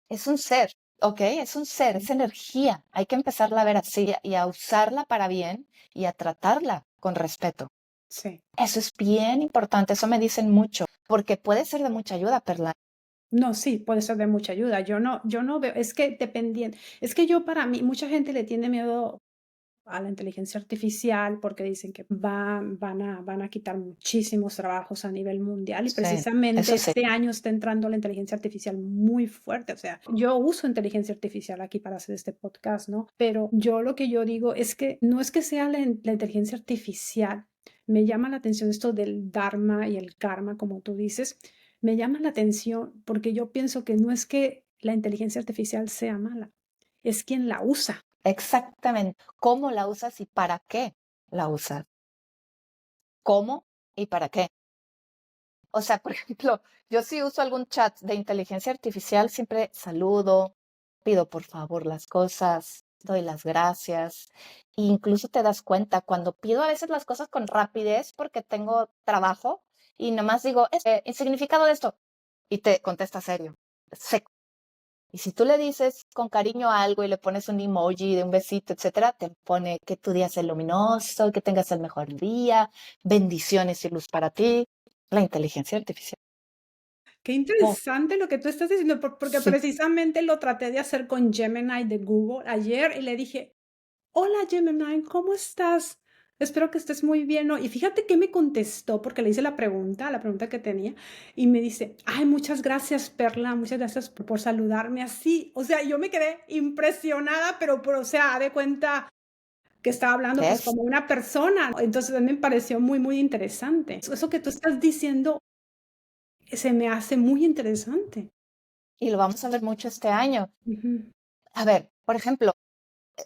es un ser, ¿ok? Es un ser, sí, es energía. Hay que empezarla a ver así y a usarla para bien y a tratarla con respeto. sí. Eso es bien importante, eso me dicen mucho, porque puede ser de mucha ayuda, Perla. No, sí, puede ser de mucha ayuda. Yo no veo es que dependiendo es que yo para mí mucha gente le tiene miedo a la inteligencia artificial porque dicen que van a quitar muchísimos trabajos a nivel mundial y Sí, precisamente eso sí. este año está entrando la inteligencia artificial muy fuerte. O sea, yo uso inteligencia artificial aquí para hacer este podcast, ¿no? Pero yo lo que yo digo es que no es que sea la inteligencia artificial, me llama la atención esto del dharma y el karma, como tú dices, me llama la atención porque yo pienso que no es que la inteligencia artificial sea mala, es quien la usa. Exactamente. ¿Cómo la usas y para qué la usas? ¿Cómo y para qué? O sea, por ejemplo, yo si uso algún chat de inteligencia artificial, siempre saludo, pido por favor las cosas, doy las gracias. E incluso te das cuenta cuando pido a veces las cosas con rapidez porque tengo trabajo y nomás digo, el significado de esto, y te contesta serio, seco. Y si tú le dices con cariño algo y le pones un emoji de un besito, etcétera, te pone que tu día sea luminoso, que tengas el mejor día, bendiciones y luz para ti. La inteligencia artificial. Qué Oh, interesante lo que tú estás diciendo, porque sí. precisamente lo traté de hacer con Gemini de Google ayer y le dije: "Hola Gemini, ¿cómo estás? Espero que estés muy bien", ¿no? Y fíjate que me contestó, porque le hice la pregunta que tenía, y me dice: "Ay, muchas gracias, Perla, muchas gracias por saludarme así". O sea, yo me quedé impresionada, pero, o sea, haz de cuenta que estaba hablando, ¿Qué pues, es? como una persona. Entonces, a mí me pareció muy, muy interesante. Eso que tú estás diciendo se me hace muy interesante. Y lo vamos a ver mucho este año. Ujú. A ver, por ejemplo,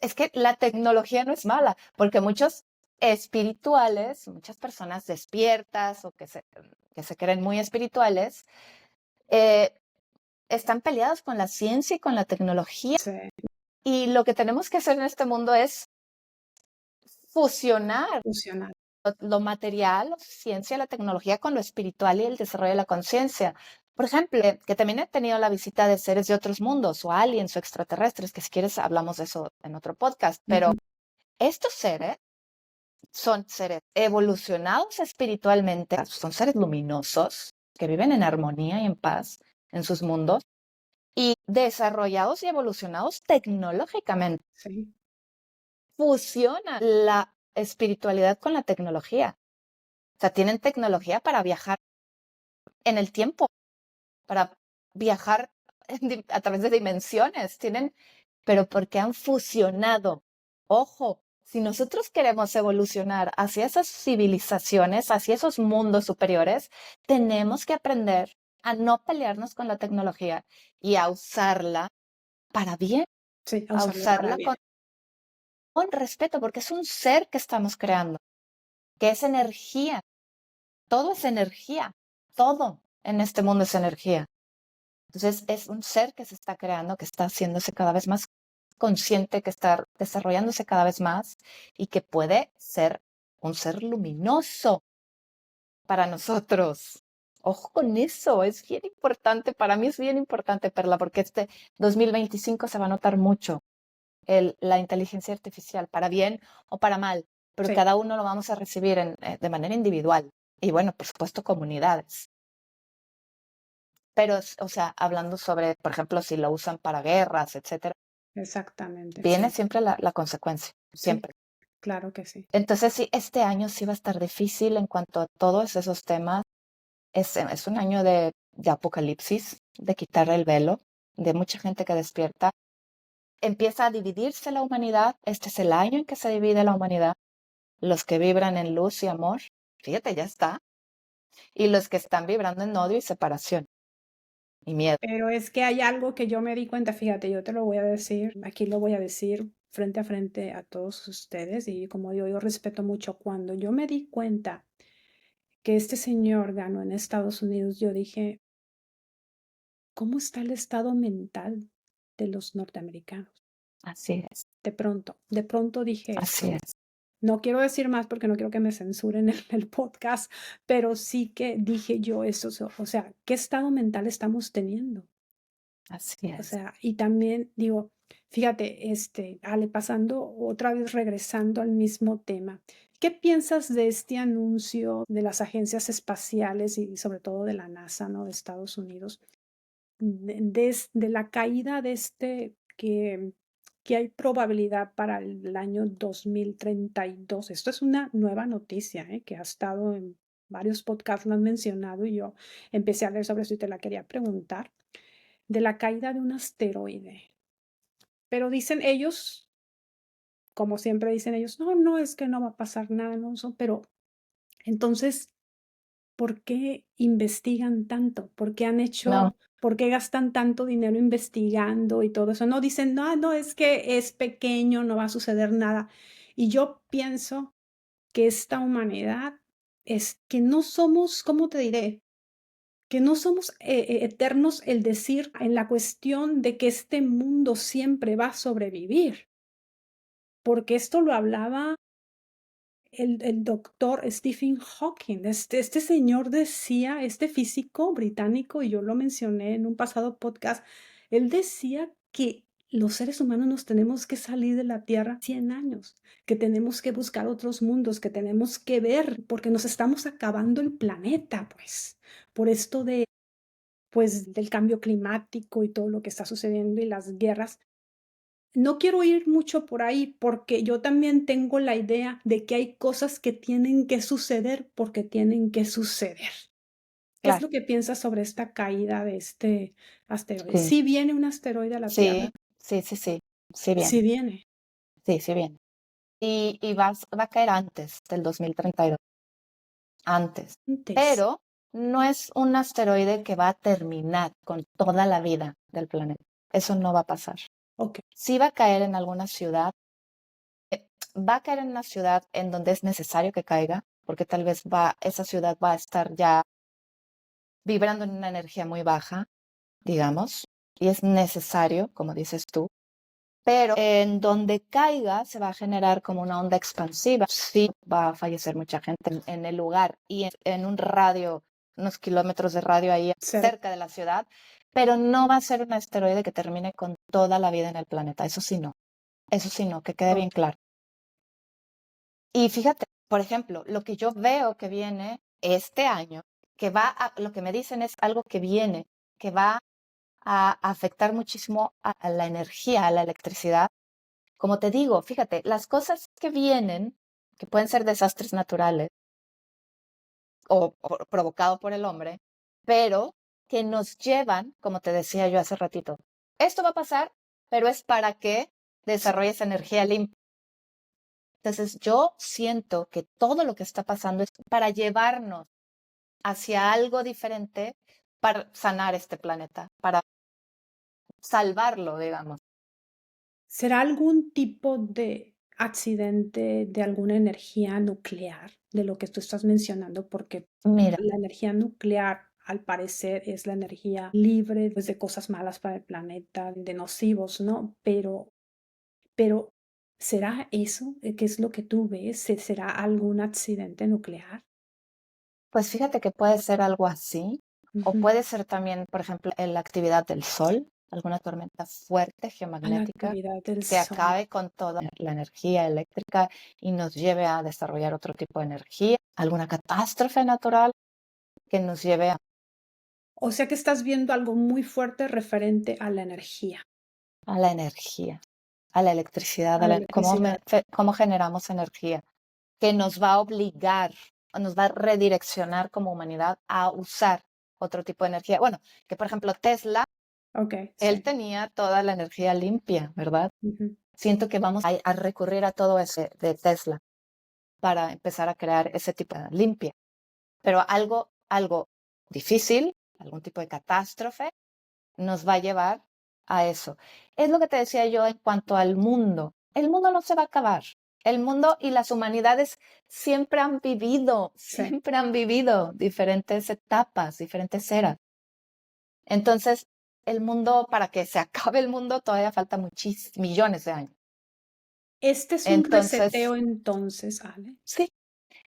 es que la tecnología no es mala, porque muchos espirituales, muchas personas despiertas o que se creen muy espirituales, eh, están peleados con la ciencia y con la tecnología. Sí, Y lo que tenemos que hacer en este mundo es fusionar funcional. lo material, la ciencia, la tecnología con lo espiritual y el desarrollo de la conciencia. Por ejemplo, que también he tenido la visita de seres de otros mundos, o aliens, o extraterrestres, que si quieres hablamos de eso en otro podcast, pero Ujú. estos seres son seres evolucionados espiritualmente, son seres luminosos que viven en armonía y en paz en sus mundos y desarrollados y evolucionados tecnológicamente. Sí, Fusionan la espiritualidad con la tecnología. O sea, tienen tecnología para viajar en el tiempo, para viajar a través de dimensiones. Tienen, pero porque han fusionado. Ojo, si nosotros queremos evolucionar hacia esas civilizaciones, hacia esos mundos superiores, tenemos que aprender a no pelearnos con la tecnología y a usarla para bien, sí, a a usarlo para usarla bien. con respeto, porque es un ser que estamos creando, que es energía. Todo es energía. Todo en este mundo es energía. Entonces es un ser que se está creando, que está haciéndose cada vez más consciente, que está desarrollándose cada vez más y que puede ser un ser luminoso para nosotros. Ojo con eso, es bien importante, para mí es bien importante, Perla, porque este 2025 se va a notar mucho la inteligencia artificial, para bien o para mal, pero Sí. cada uno lo vamos a recibir de manera individual y bueno, por supuesto, comunidades. Pero, o sea, hablando sobre, por ejemplo, si lo usan para guerras, etcétera, Exactamente, viene sí. siempre la consecuencia, Sí, siempre. claro que sí. Entonces, sí, este año sí va a estar difícil en cuanto a todos esos temas. Es un año de apocalipsis, de quitar el velo, de mucha gente que despierta. Empieza a dividirse la humanidad. Este es el año en que se divide la humanidad. Los que vibran en luz y amor, fíjate, ya está. Y los que están vibrando en odio y separación y miedo. Pero es que hay algo que yo me di cuenta, fíjate, yo te lo voy a decir, aquí lo voy a decir frente a todos ustedes y como digo, yo respeto mucho. Cuando yo me di cuenta que este señor ganó en Estados Unidos, yo dije, ¿cómo está el estado mental de los norteamericanos? Así es, De pronto dije así eso. es, No quiero decir más porque no quiero que me censuren el podcast, pero sí que dije yo eso, o sea, ¿qué estado mental estamos teniendo? así O es. sea, y también digo, fíjate, Ale, pasando otra vez regresando al mismo tema, ¿qué piensas de este anuncio de las agencias espaciales y sobre todo de la NASA, ¿no? De Estados Unidos, de la caída de que hay probabilidad para el año 2032? Esto es una nueva noticia, ¿eh? Que ha estado en varios podcasts, lo han mencionado y yo empecé a leer sobre eso y te la quería preguntar, de la caída de un asteroide. Pero dicen ellos, como siempre dicen ellos, no, no, es que no va a pasar nada, no, pero entonces, ¿por qué investigan tanto? ¿Por qué han No, hecho, por qué gastan tanto dinero investigando y todo eso? No dicen, no, no, es que es pequeño, no va a suceder nada. Y yo pienso que esta humanidad es que no somos, ¿cómo te diré? Que no somos eternos, el decir en la cuestión de que este mundo siempre va a sobrevivir, porque esto lo hablaba el doctor Stephen Hawking. Este señor decía, este físico británico, y yo lo mencioné en un pasado podcast, Él decía que los seres humanos nos tenemos que salir de la Tierra 100 años, que tenemos que buscar otros mundos, que tenemos que ver, porque nos estamos acabando el planeta, pues, por esto de, pues, del cambio climático y todo lo que está sucediendo y las guerras. No quiero ir mucho por ahí, porque yo también tengo la idea de que hay cosas que tienen que suceder porque tienen que suceder. ¿Qué es Claro, lo que piensas sobre esta caída de este asteroide? sí, ¿Sí viene un asteroide a la Tierra? sí, sí, sí, sí, sí viene, Sí viene. sí, sí viene. Y va a caer antes del 2032, antes. Antes. Pero no es un asteroide que va a terminar con toda la vida del planeta. Eso no va a pasar. Okey. Sí va a caer en alguna ciudad, va a caer en una ciudad en donde es necesario que caiga, porque tal vez esa ciudad va a estar ya vibrando en una energía muy baja, digamos, y es necesario, como dices tú, pero en donde caiga se va a generar como una onda expansiva. Sí, va a fallecer mucha gente en el lugar y en un radio, unos kilómetros de radio ahí Cerca. cerca de la ciudad, pero no va a ser un asteroide que termine con toda la vida en el planeta. Eso sí no, que quede bien Okey. claro. Y fíjate, por ejemplo, lo que yo veo que viene este año, lo que me dicen es algo que viene, que va a afectar muchísimo a la energía, a la electricidad. Como te digo, fíjate, las cosas que vienen, que pueden ser desastres naturales o provocados por el hombre, pero que nos llevan, como te decía yo hace ratito, esto va a pasar, pero es para que desarrolles energía limpia. Entonces yo siento que todo lo que está pasando es para llevarnos hacia algo diferente, para sanar este planeta, para salvarlo, digamos. ¿Será algún tipo de accidente de alguna energía nuclear, de lo que tú estás mencionando? Porque Mira, la energía nuclear, al parecer, es la energía libre, pues, de cosas malas para el planeta, de nocivos, ¿no? Pero, ¿será eso? ¿Qué es lo que tú ves? ¿Será algún accidente nuclear? pues fíjate que puede ser algo así, o Ujú. puede ser también, por ejemplo, en la actividad del sol, alguna tormenta fuerte A la geomagnética actividad del que sol. acabe con toda la energía eléctrica y nos lleve a desarrollar otro tipo de energía, alguna catástrofe natural que nos lleve O sea que estás viendo algo muy fuerte referente a la energía, a la energía, a la electricidad, a la electricidad. cómo generamos energía, que nos va a obligar, o nos va a redireccionar como humanidad a usar otro tipo de energía. Bueno, que por ejemplo Tesla, Okey, él sí. tenía toda la energía limpia, ¿verdad? Ujú. Siento que vamos a recurrir a todo ese de Tesla para empezar a crear ese tipo de limpia. Pero algo difícil, algún tipo de catástrofe, nos va a llevar a eso. Es lo que te decía yo en cuanto al mundo. El mundo no se va a acabar. El mundo y las humanidades Sí. siempre han vivido diferentes etapas, diferentes eras. Entonces, el mundo, para que se acabe el mundo, todavía falta muchísimos millones de años. Este es un Entonces, reseteo entonces, Ale. sí,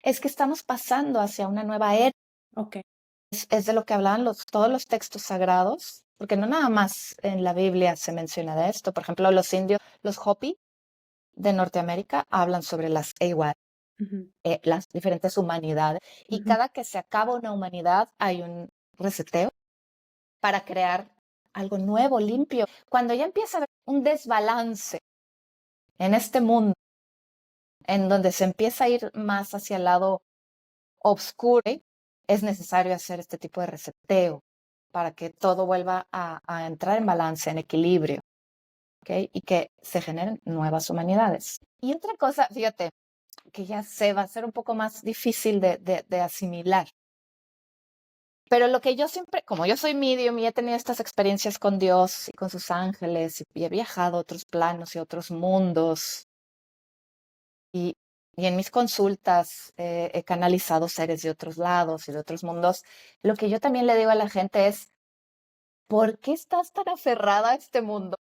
es que estamos pasando hacia una nueva era. Okey. Es de lo que hablaban todos los textos sagrados, porque no nada más en la Biblia se menciona de esto. Por ejemplo, los indios, los Hopi de Norteamérica, hablan sobre las AWAT, Ujú, las diferentes humanidades. Y ujú. cada que se acaba una humanidad, hay un reseteo para crear algo nuevo, limpio. Cuando ya empieza a haber un desbalance en este mundo, en donde se empieza a ir más hacia el lado oscuro, es necesario hacer este tipo de reseteo para que todo vuelva a entrar en balance, en equilibrio, ¿ok? Y que se generen nuevas humanidades. Y otra cosa, fíjate, que ya sé, va a ser un poco más difícil de asimilar. Pero lo que yo siempre, como yo soy medium y he tenido estas experiencias con Dios y con sus ángeles y he viajado a otros planos y otros mundos y, y en mis consultas he canalizado seres de otros lados y de otros mundos, lo que yo también le digo a la gente es, ¿por qué estás tan aferrada a este mundo?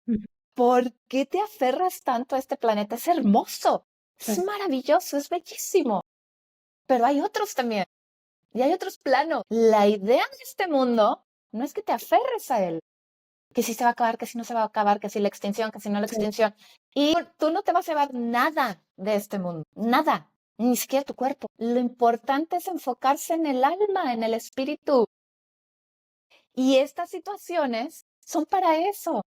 Ujú. ¿Por qué te aferras tanto a este planeta? Es hermoso, es Sí. maravilloso, es bellísimo, pero hay otros también y hay otros planos. La idea de este mundo no es que te aferres a él, que si se va a acabar, que si no se va a acabar, que si la extinción, que si no la Sí. extinción. Y tú no te vas a llevar nada de este mundo, nada, ni siquiera tu cuerpo. Lo importante es enfocarse en el alma, en el espíritu. Y estas situaciones son para eso,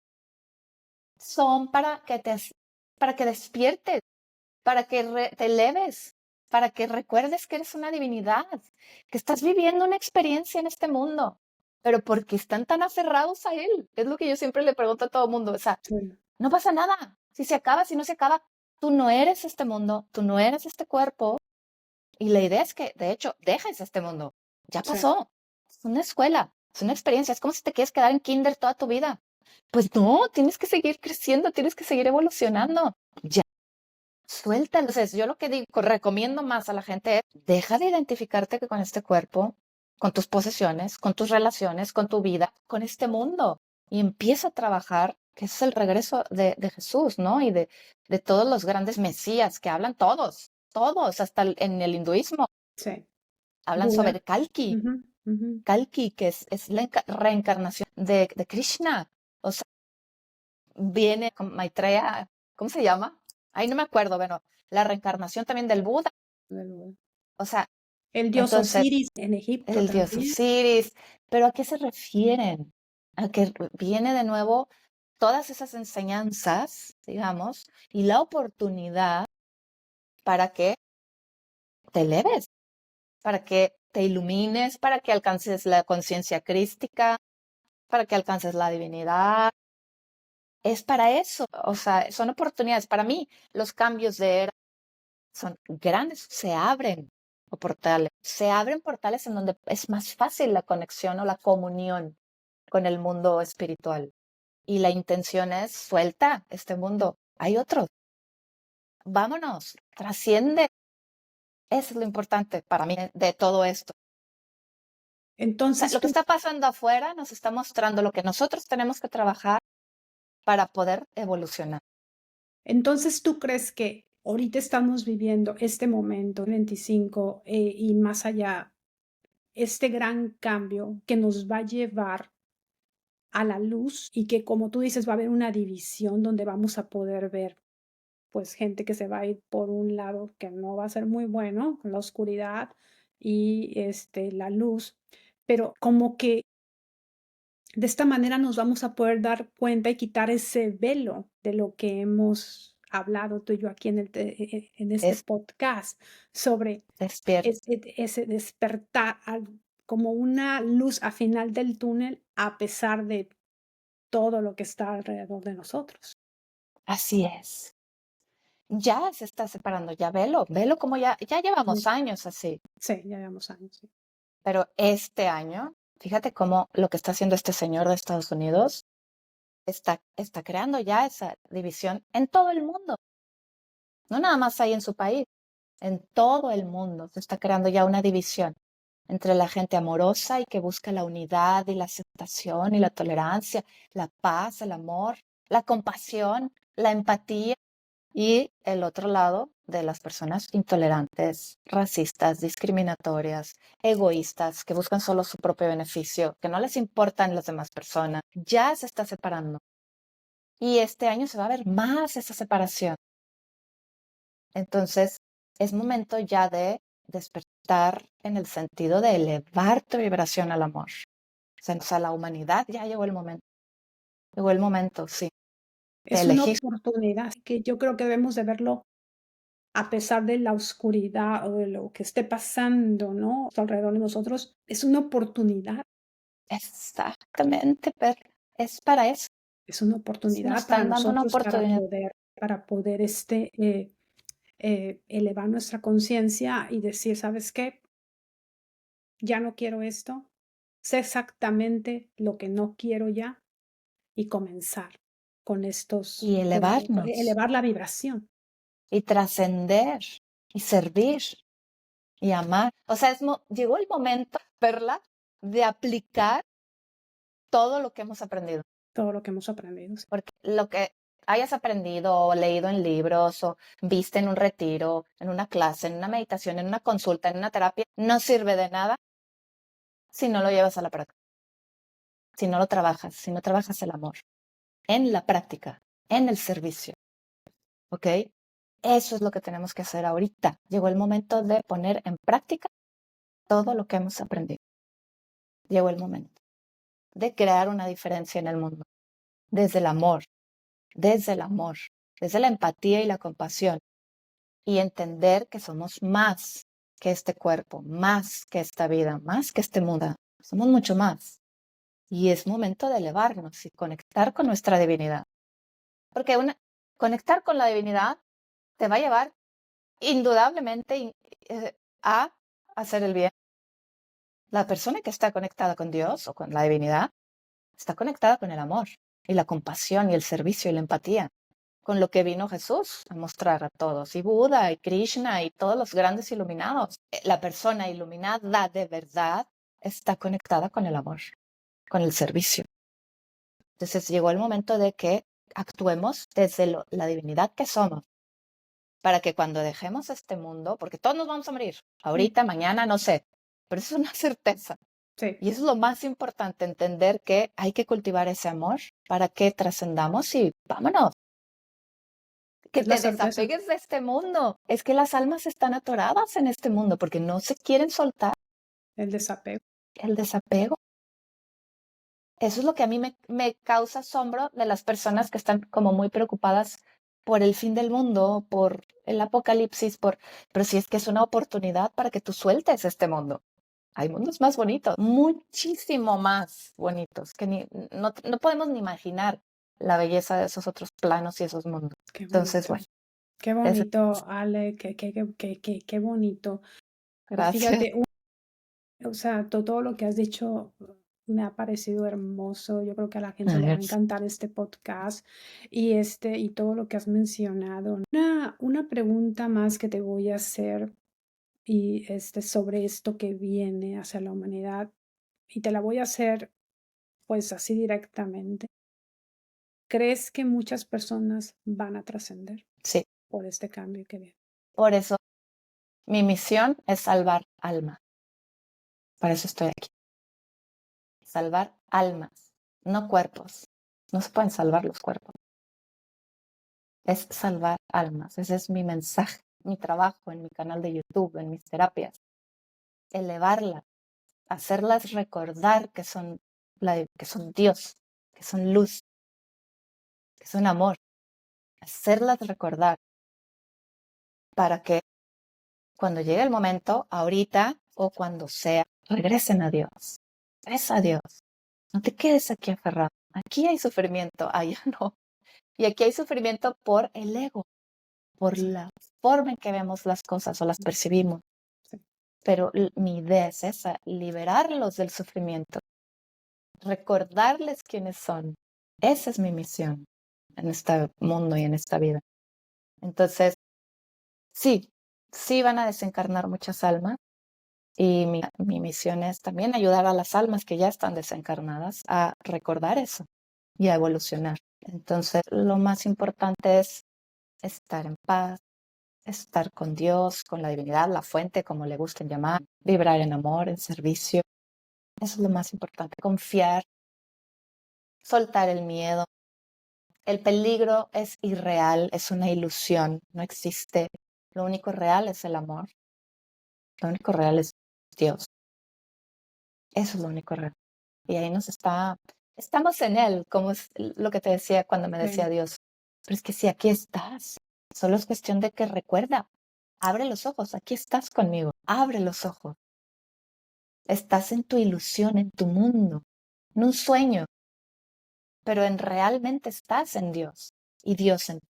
son para que despiertes, para que te eleves, para que recuerdes que eres una divinidad, que estás viviendo una experiencia en este mundo, pero porque están tan aferrados a él. Es lo que yo siempre le pregunto a todo el mundo. O sea, Sí. no pasa nada. Si se acaba, si no se acaba, tú no eres este mundo, tú no eres este cuerpo. Y la idea es que, de hecho, dejes este mundo. Ya Sí. pasó. Es una escuela, es una experiencia. Es como si te quieres quedar en kinder toda tu vida. Pues no, tienes que seguir creciendo, tienes que seguir evolucionando. Ya, suelta. Entonces, yo lo que digo, recomiendo más a la gente es, deja de identificarte con este cuerpo, con tus posesiones, con tus relaciones, con tu vida, con este mundo. Y empieza a trabajar, que ese es el regreso de Jesús, ¿no? Y de todos los grandes mesías que hablan todos, hasta en el hinduismo, Sí. hablan Buda. sobre Kalki. Ujú, ujú. Kalki, que es la reencarnación de Krishna. O sea, viene con Maitreya, ¿cómo se llama? Ahí no me acuerdo, bueno, la reencarnación también del Buda. De Buda. O sea, El dios entonces, Osiris en Egipto el dios también. Osiris, pero ¿a qué se refieren? A que viene de nuevo todas esas enseñanzas, digamos, y la oportunidad para que te eleves, para que te ilumines, para que alcances la conciencia crística, para que alcances la divinidad. Es para eso, o sea, son oportunidades. Para mí, los cambios de era son grandes, se abren portales en donde es más fácil la conexión o la comunión con el mundo espiritual. Y la intención es, suelta este mundo, hay otro, vámonos, trasciende. Eso es lo importante para mí de todo esto. O sea, Entonces lo que tú, está pasando afuera nos está mostrando lo que nosotros tenemos que trabajar para poder evolucionar. entonces tú crees que ahorita estamos viviendo este momento 25 y más allá, este gran cambio que nos va a llevar a la luz y que como tú dices va a haber una división donde vamos a poder ver pues gente que se va a ir por un lado que no va a ser muy bueno, la oscuridad y la luz, pero como que de esta manera nos vamos a poder dar cuenta y quitar ese velo de lo que hemos hablado tú y yo aquí en este Es podcast sobre despierta. ese despertar como una luz a final del túnel a pesar de todo lo que está alrededor de nosotros. Así es. Ya se está separando, ya velo como ya llevamos Sí, años así, sí, ya llevamos años. Sí. pero este año, fíjate cómo lo que está haciendo este señor de Estados Unidos está creando ya esa división en todo el mundo, no nada más ahí en su país, en todo el mundo se está creando ya una división entre la gente amorosa y que busca la unidad y la aceptación y la tolerancia, la paz, el amor, la compasión, la empatía. Y el otro lado de las personas intolerantes, racistas, discriminatorias, egoístas, que buscan solo su propio beneficio, que no les importan las demás personas, ya se está separando. Y este año se va a ver más esa separación. Entonces, es momento ya de despertar en el sentido de elevar tu vibración al amor. O sea, la humanidad ya llegó el momento. Llegó el momento, sí, de Es una elegir. oportunidad que yo creo que debemos de verlo a pesar de la oscuridad o de lo que esté pasando, ¿no? Alrededor de nosotros, es una oportunidad, Exactamente, pero es para eso. es una Nos oportunidad para están dando una nosotros oportunidad. para poder elevar nuestra conciencia y decir, ¿sabes qué? Ya no quiero esto, sé exactamente lo que no quiero ya y comenzar con Y con elevarnos elevar la vibración. y trascender y servir y amar. O sea, llegó el momento, Perla, de aplicar todo lo que hemos aprendido. Todo lo que hemos aprendido. Sí. Porque lo que hayas aprendido o leído en libros o viste en un retiro, en una clase, en una meditación, en una consulta, en una terapia, no sirve de nada si no lo llevas a la práctica. si no lo trabajas, si no trabajas el amor en la práctica, en el servicio, ¿ok? Eso es lo que tenemos que hacer ahorita. Llegó el momento de poner en práctica todo lo que hemos aprendido. Llegó el momento de crear una diferencia en el mundo, desde el amor, desde el amor, desde la empatía y la compasión, y entender que somos más que este cuerpo, más que esta vida, más que este mundo. Somos mucho más. Y es momento de elevarnos y conectar con nuestra divinidad. Porque conectar con la divinidad te va a llevar indudablemente a hacer el bien. La persona que está conectada con Dios o con la divinidad está conectada con el amor y la compasión y el servicio y la empatía, con lo que vino Jesús a mostrar a todos, y Buda y Krishna y todos los grandes iluminados. La persona iluminada de verdad está conectada con el amor, con el servicio. Entonces llegó el momento de que actuemos desde la divinidad que somos, para que cuando dejemos este mundo, porque todos nos vamos a morir, ahorita, mañana, no sé, pero eso es una certeza. Sí. Y eso es lo más importante, entender que hay que cultivar ese amor para que trascendamos y vámonos. Que Es la te certeza, desapegues de este mundo. Es que las almas están atoradas en este mundo porque no se quieren soltar el desapego. el desapego. Eso es lo que a mí me causa asombro de las personas que están como muy preocupadas por el fin del mundo, por el apocalipsis, pero si es que es una oportunidad para que tú sueltes este mundo. Hay mundos más bonitos, muchísimo más bonitos, que no podemos ni imaginar la belleza de esos otros planos y esos mundos. Qué Entonces, bonito. bueno, Qué eso, bonito, Ale, qué bonito. Y gracias. fíjate, o sea, todo lo que has dicho me ha parecido hermoso. Yo creo que a la gente le va a Gracias. encantar este podcast y todo lo que has mencionado. Una pregunta más que te voy a hacer y sobre esto que viene hacia la humanidad y te la voy a hacer pues así directamente. ¿Crees que muchas personas van a trascender Sí, por este cambio que viene? por eso mi misión es salvar almas. Para eso estoy aquí. Salvar almas, no cuerpos. No se pueden salvar los cuerpos. Es salvar almas. Ese es mi mensaje, mi trabajo en mi canal de YouTube, en mis terapias. Elevarlas, hacerlas recordar que son Dios, que son luz, que son amor. Hacerlas recordar para que cuando llegue el momento, ahorita o cuando sea, regresen a Dios. Regresa a Dios. No te quedes aquí aferrado. Aquí hay sufrimiento, allá no. Y aquí hay sufrimiento por el ego, por la forma en que vemos las cosas o las percibimos. Sí. Pero mi idea es esa, liberarlos del sufrimiento, recordarles quiénes son. Esa es mi misión en este mundo y en esta vida. Entonces, sí, sí van a desencarnar muchas almas y mi misión es también ayudar a las almas que ya están desencarnadas a recordar eso y a evolucionar. Entonces, lo más importante es estar en paz, estar con Dios, con la divinidad, la fuente, como le gusten llamar, vibrar en amor, en servicio. Eso es lo más importante. Confiar, soltar el miedo. El peligro es irreal, es una ilusión, no existe. Lo único real es el amor. Lo único real es Dios. Eso es lo único real. Y ahí estamos en Él, como es lo que te decía cuando me decía Sí. Dios. Pero es que si aquí estás, solo es cuestión de que recuerda, abre los ojos, aquí estás conmigo, abre los ojos. Estás en tu ilusión, en tu mundo, en un sueño, pero realmente estás en Dios y Dios en ti.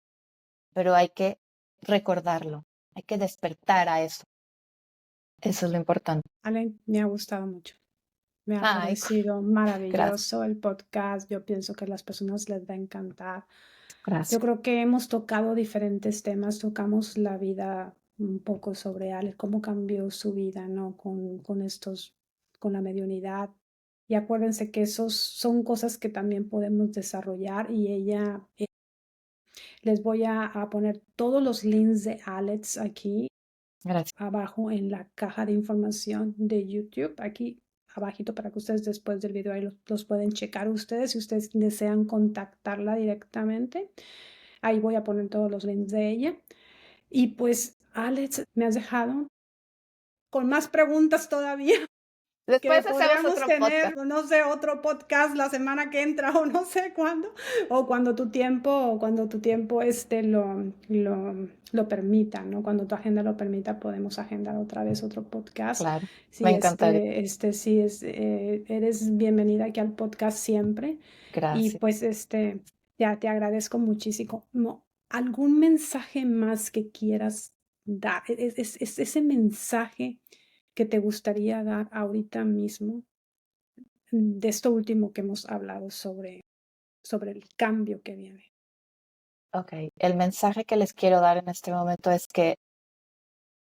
Pero hay que recordarlo, hay que despertar a eso. Eso es lo importante. Ale, me ha gustado mucho. Me ha Ay, parecido gracias, maravilloso el podcast. Yo pienso que a las personas les va a encantar. Yo gracias. creo que hemos tocado diferentes temas. Tocamos la vida un poco sobre Ale, cómo cambió su vida, ¿no? Con la mediunidad. Y acuérdense que esos son cosas que también podemos desarrollar y les voy a poner todos los links de Alex aquí Gracias. abajo en la caja de información de YouTube. Aquí abajito para que ustedes después del video ahí los pueden checar ustedes si ustedes desean contactarla directamente. Ahí voy a poner todos los links de ella. Y pues, Alex, me has dejado con más preguntas todavía. Que Después hacemos podríamos otro podcast. tener, no sé, otro podcast la semana que entra o no sé cuándo, o cuando tu tiempo lo permita, ¿no? Cuando tu agenda lo permita, podemos agendar otra vez otro podcast. Claro, me Sí, encantaría. sí eres bienvenida aquí al podcast siempre. Y Gracias. pues ya te agradezco muchísimo. ¿Algún mensaje más que quieras dar? Es ese mensaje que te gustaría dar ahorita mismo de esto último que hemos hablado sobre el cambio que viene? Ok, el mensaje que les quiero dar en este momento es que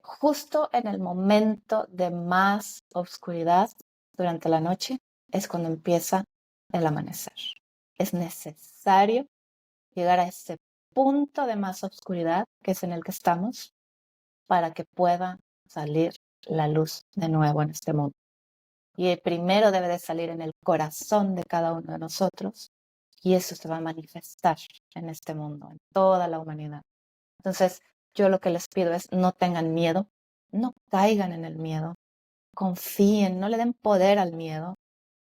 justo en el momento de más oscuridad durante la noche es cuando empieza el amanecer. Es necesario llegar a ese punto de más oscuridad que es en el que estamos para que pueda salir la luz de nuevo en este mundo. Y primero debe de salir en el corazón de cada uno de nosotros y eso se va a manifestar en este mundo, en toda la humanidad. Entonces, yo lo que les pido es no tengan miedo, no caigan en el miedo, confíen, no le den poder al miedo,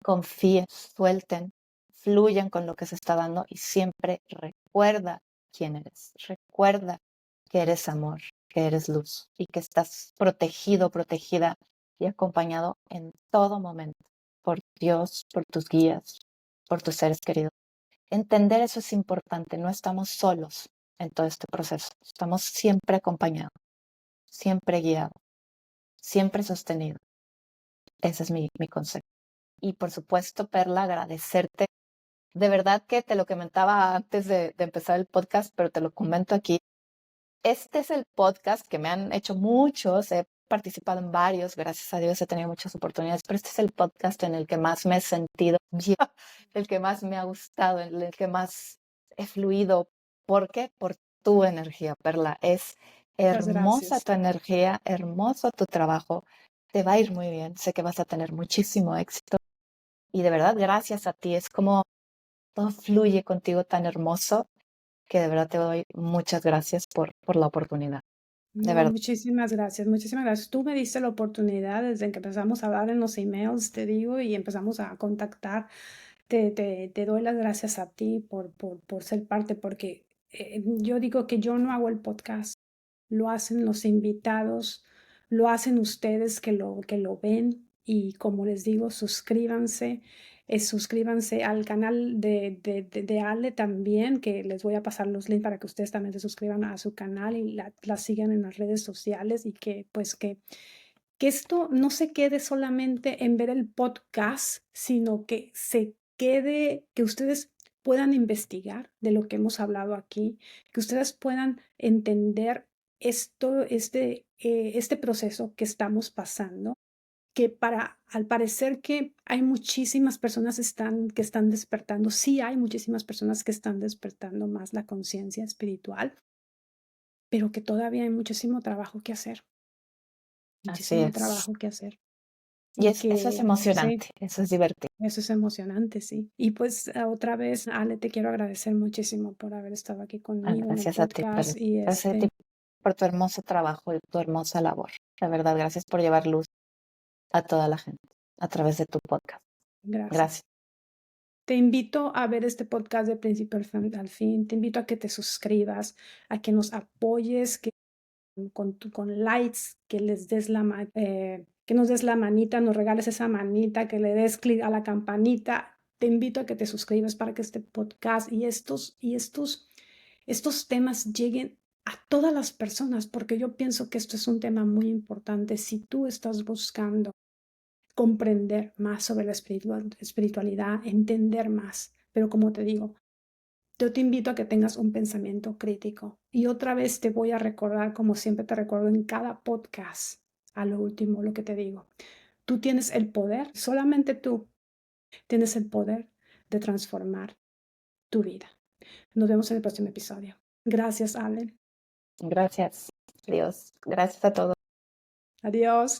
confíen, suelten, fluyan con lo que se está dando y siempre recuerda quién eres, recuerda que eres amor, que eres luz y que estás protegido, protegida y acompañado en todo momento por Dios, por tus guías, por tus seres queridos. Entender eso es importante, no estamos solos en todo este proceso, estamos siempre acompañados, siempre guiados, siempre sostenidos. Ese es mi concepto. Y por supuesto, Perla, agradecerte. De verdad que te lo comentaba antes de empezar el podcast, pero te lo comento aquí. Este es el podcast que me han hecho muchos, he participado en varios, gracias a Dios he tenido muchas oportunidades, pero este es el podcast en el que más me he sentido bien, el que más me ha gustado, en el que más he fluido. ¿Por qué? Por tu energía, Perla. Es Muchas hermosa gracias. tu energía, hermoso tu trabajo. Te va a ir muy bien, sé que vas a tener muchísimo éxito y de verdad gracias a ti. Es como todo fluye contigo tan hermoso que de verdad te doy muchas gracias por la oportunidad. De No, verdad. muchísimas gracias, muchísimas gracias. Tú me diste la oportunidad desde que empezamos a hablar en los emails, te digo, y empezamos a contactar. Te doy las gracias a ti por ser parte, porque yo digo que yo no hago el podcast, lo hacen los invitados, lo hacen ustedes que lo ven y como les digo, suscríbanse al canal de Ale también, que les voy a pasar los links para que ustedes también se suscriban a su canal y la sigan en las redes sociales y que pues que esto no se quede solamente en ver el podcast, sino que se quede, que ustedes puedan investigar de lo que hemos hablado aquí, que ustedes puedan entender este proceso que estamos pasando, que al parecer que hay muchísimas personas que están despertando, sí hay muchísimas personas que están despertando más la conciencia espiritual, pero que todavía hay Así muchísimo es. trabajo que hacer. Y Y eso es que sí, emocionante, eso es divertido. eso es emocionante, sí. Y pues otra vez, Ale, te quiero agradecer muchísimo por haber estado aquí conmigo en el Gracias a ti, podcast y gracias a ti por tu hermoso trabajo y tu hermosa labor. De verdad, gracias por llevar luz a toda la gente a través de tu podcast. gracias. Gracias. Te invito a ver este podcast de principio al fin. Te invito a que te suscribas, a que nos apoyes, que con likes, que les des que nos des la manita, nos regales esa manita, que le des clic a la campanita. Te invito a que te suscribas para que este podcast estos temas lleguen a todas las personas, porque yo pienso que esto es un tema muy importante. Si tú estás buscando comprender más sobre la espiritualidad, entender más, pero como te digo, yo te invito a que tengas un pensamiento crítico. Y otra vez te voy a recordar, como siempre te recuerdo en cada podcast, a lo último, lo que te digo. Tú tienes el poder, solamente tú tienes el poder de transformar tu vida. Nos vemos en el próximo episodio. Gracias, Allen. Gracias, Dios. Gracias a todos. Adiós.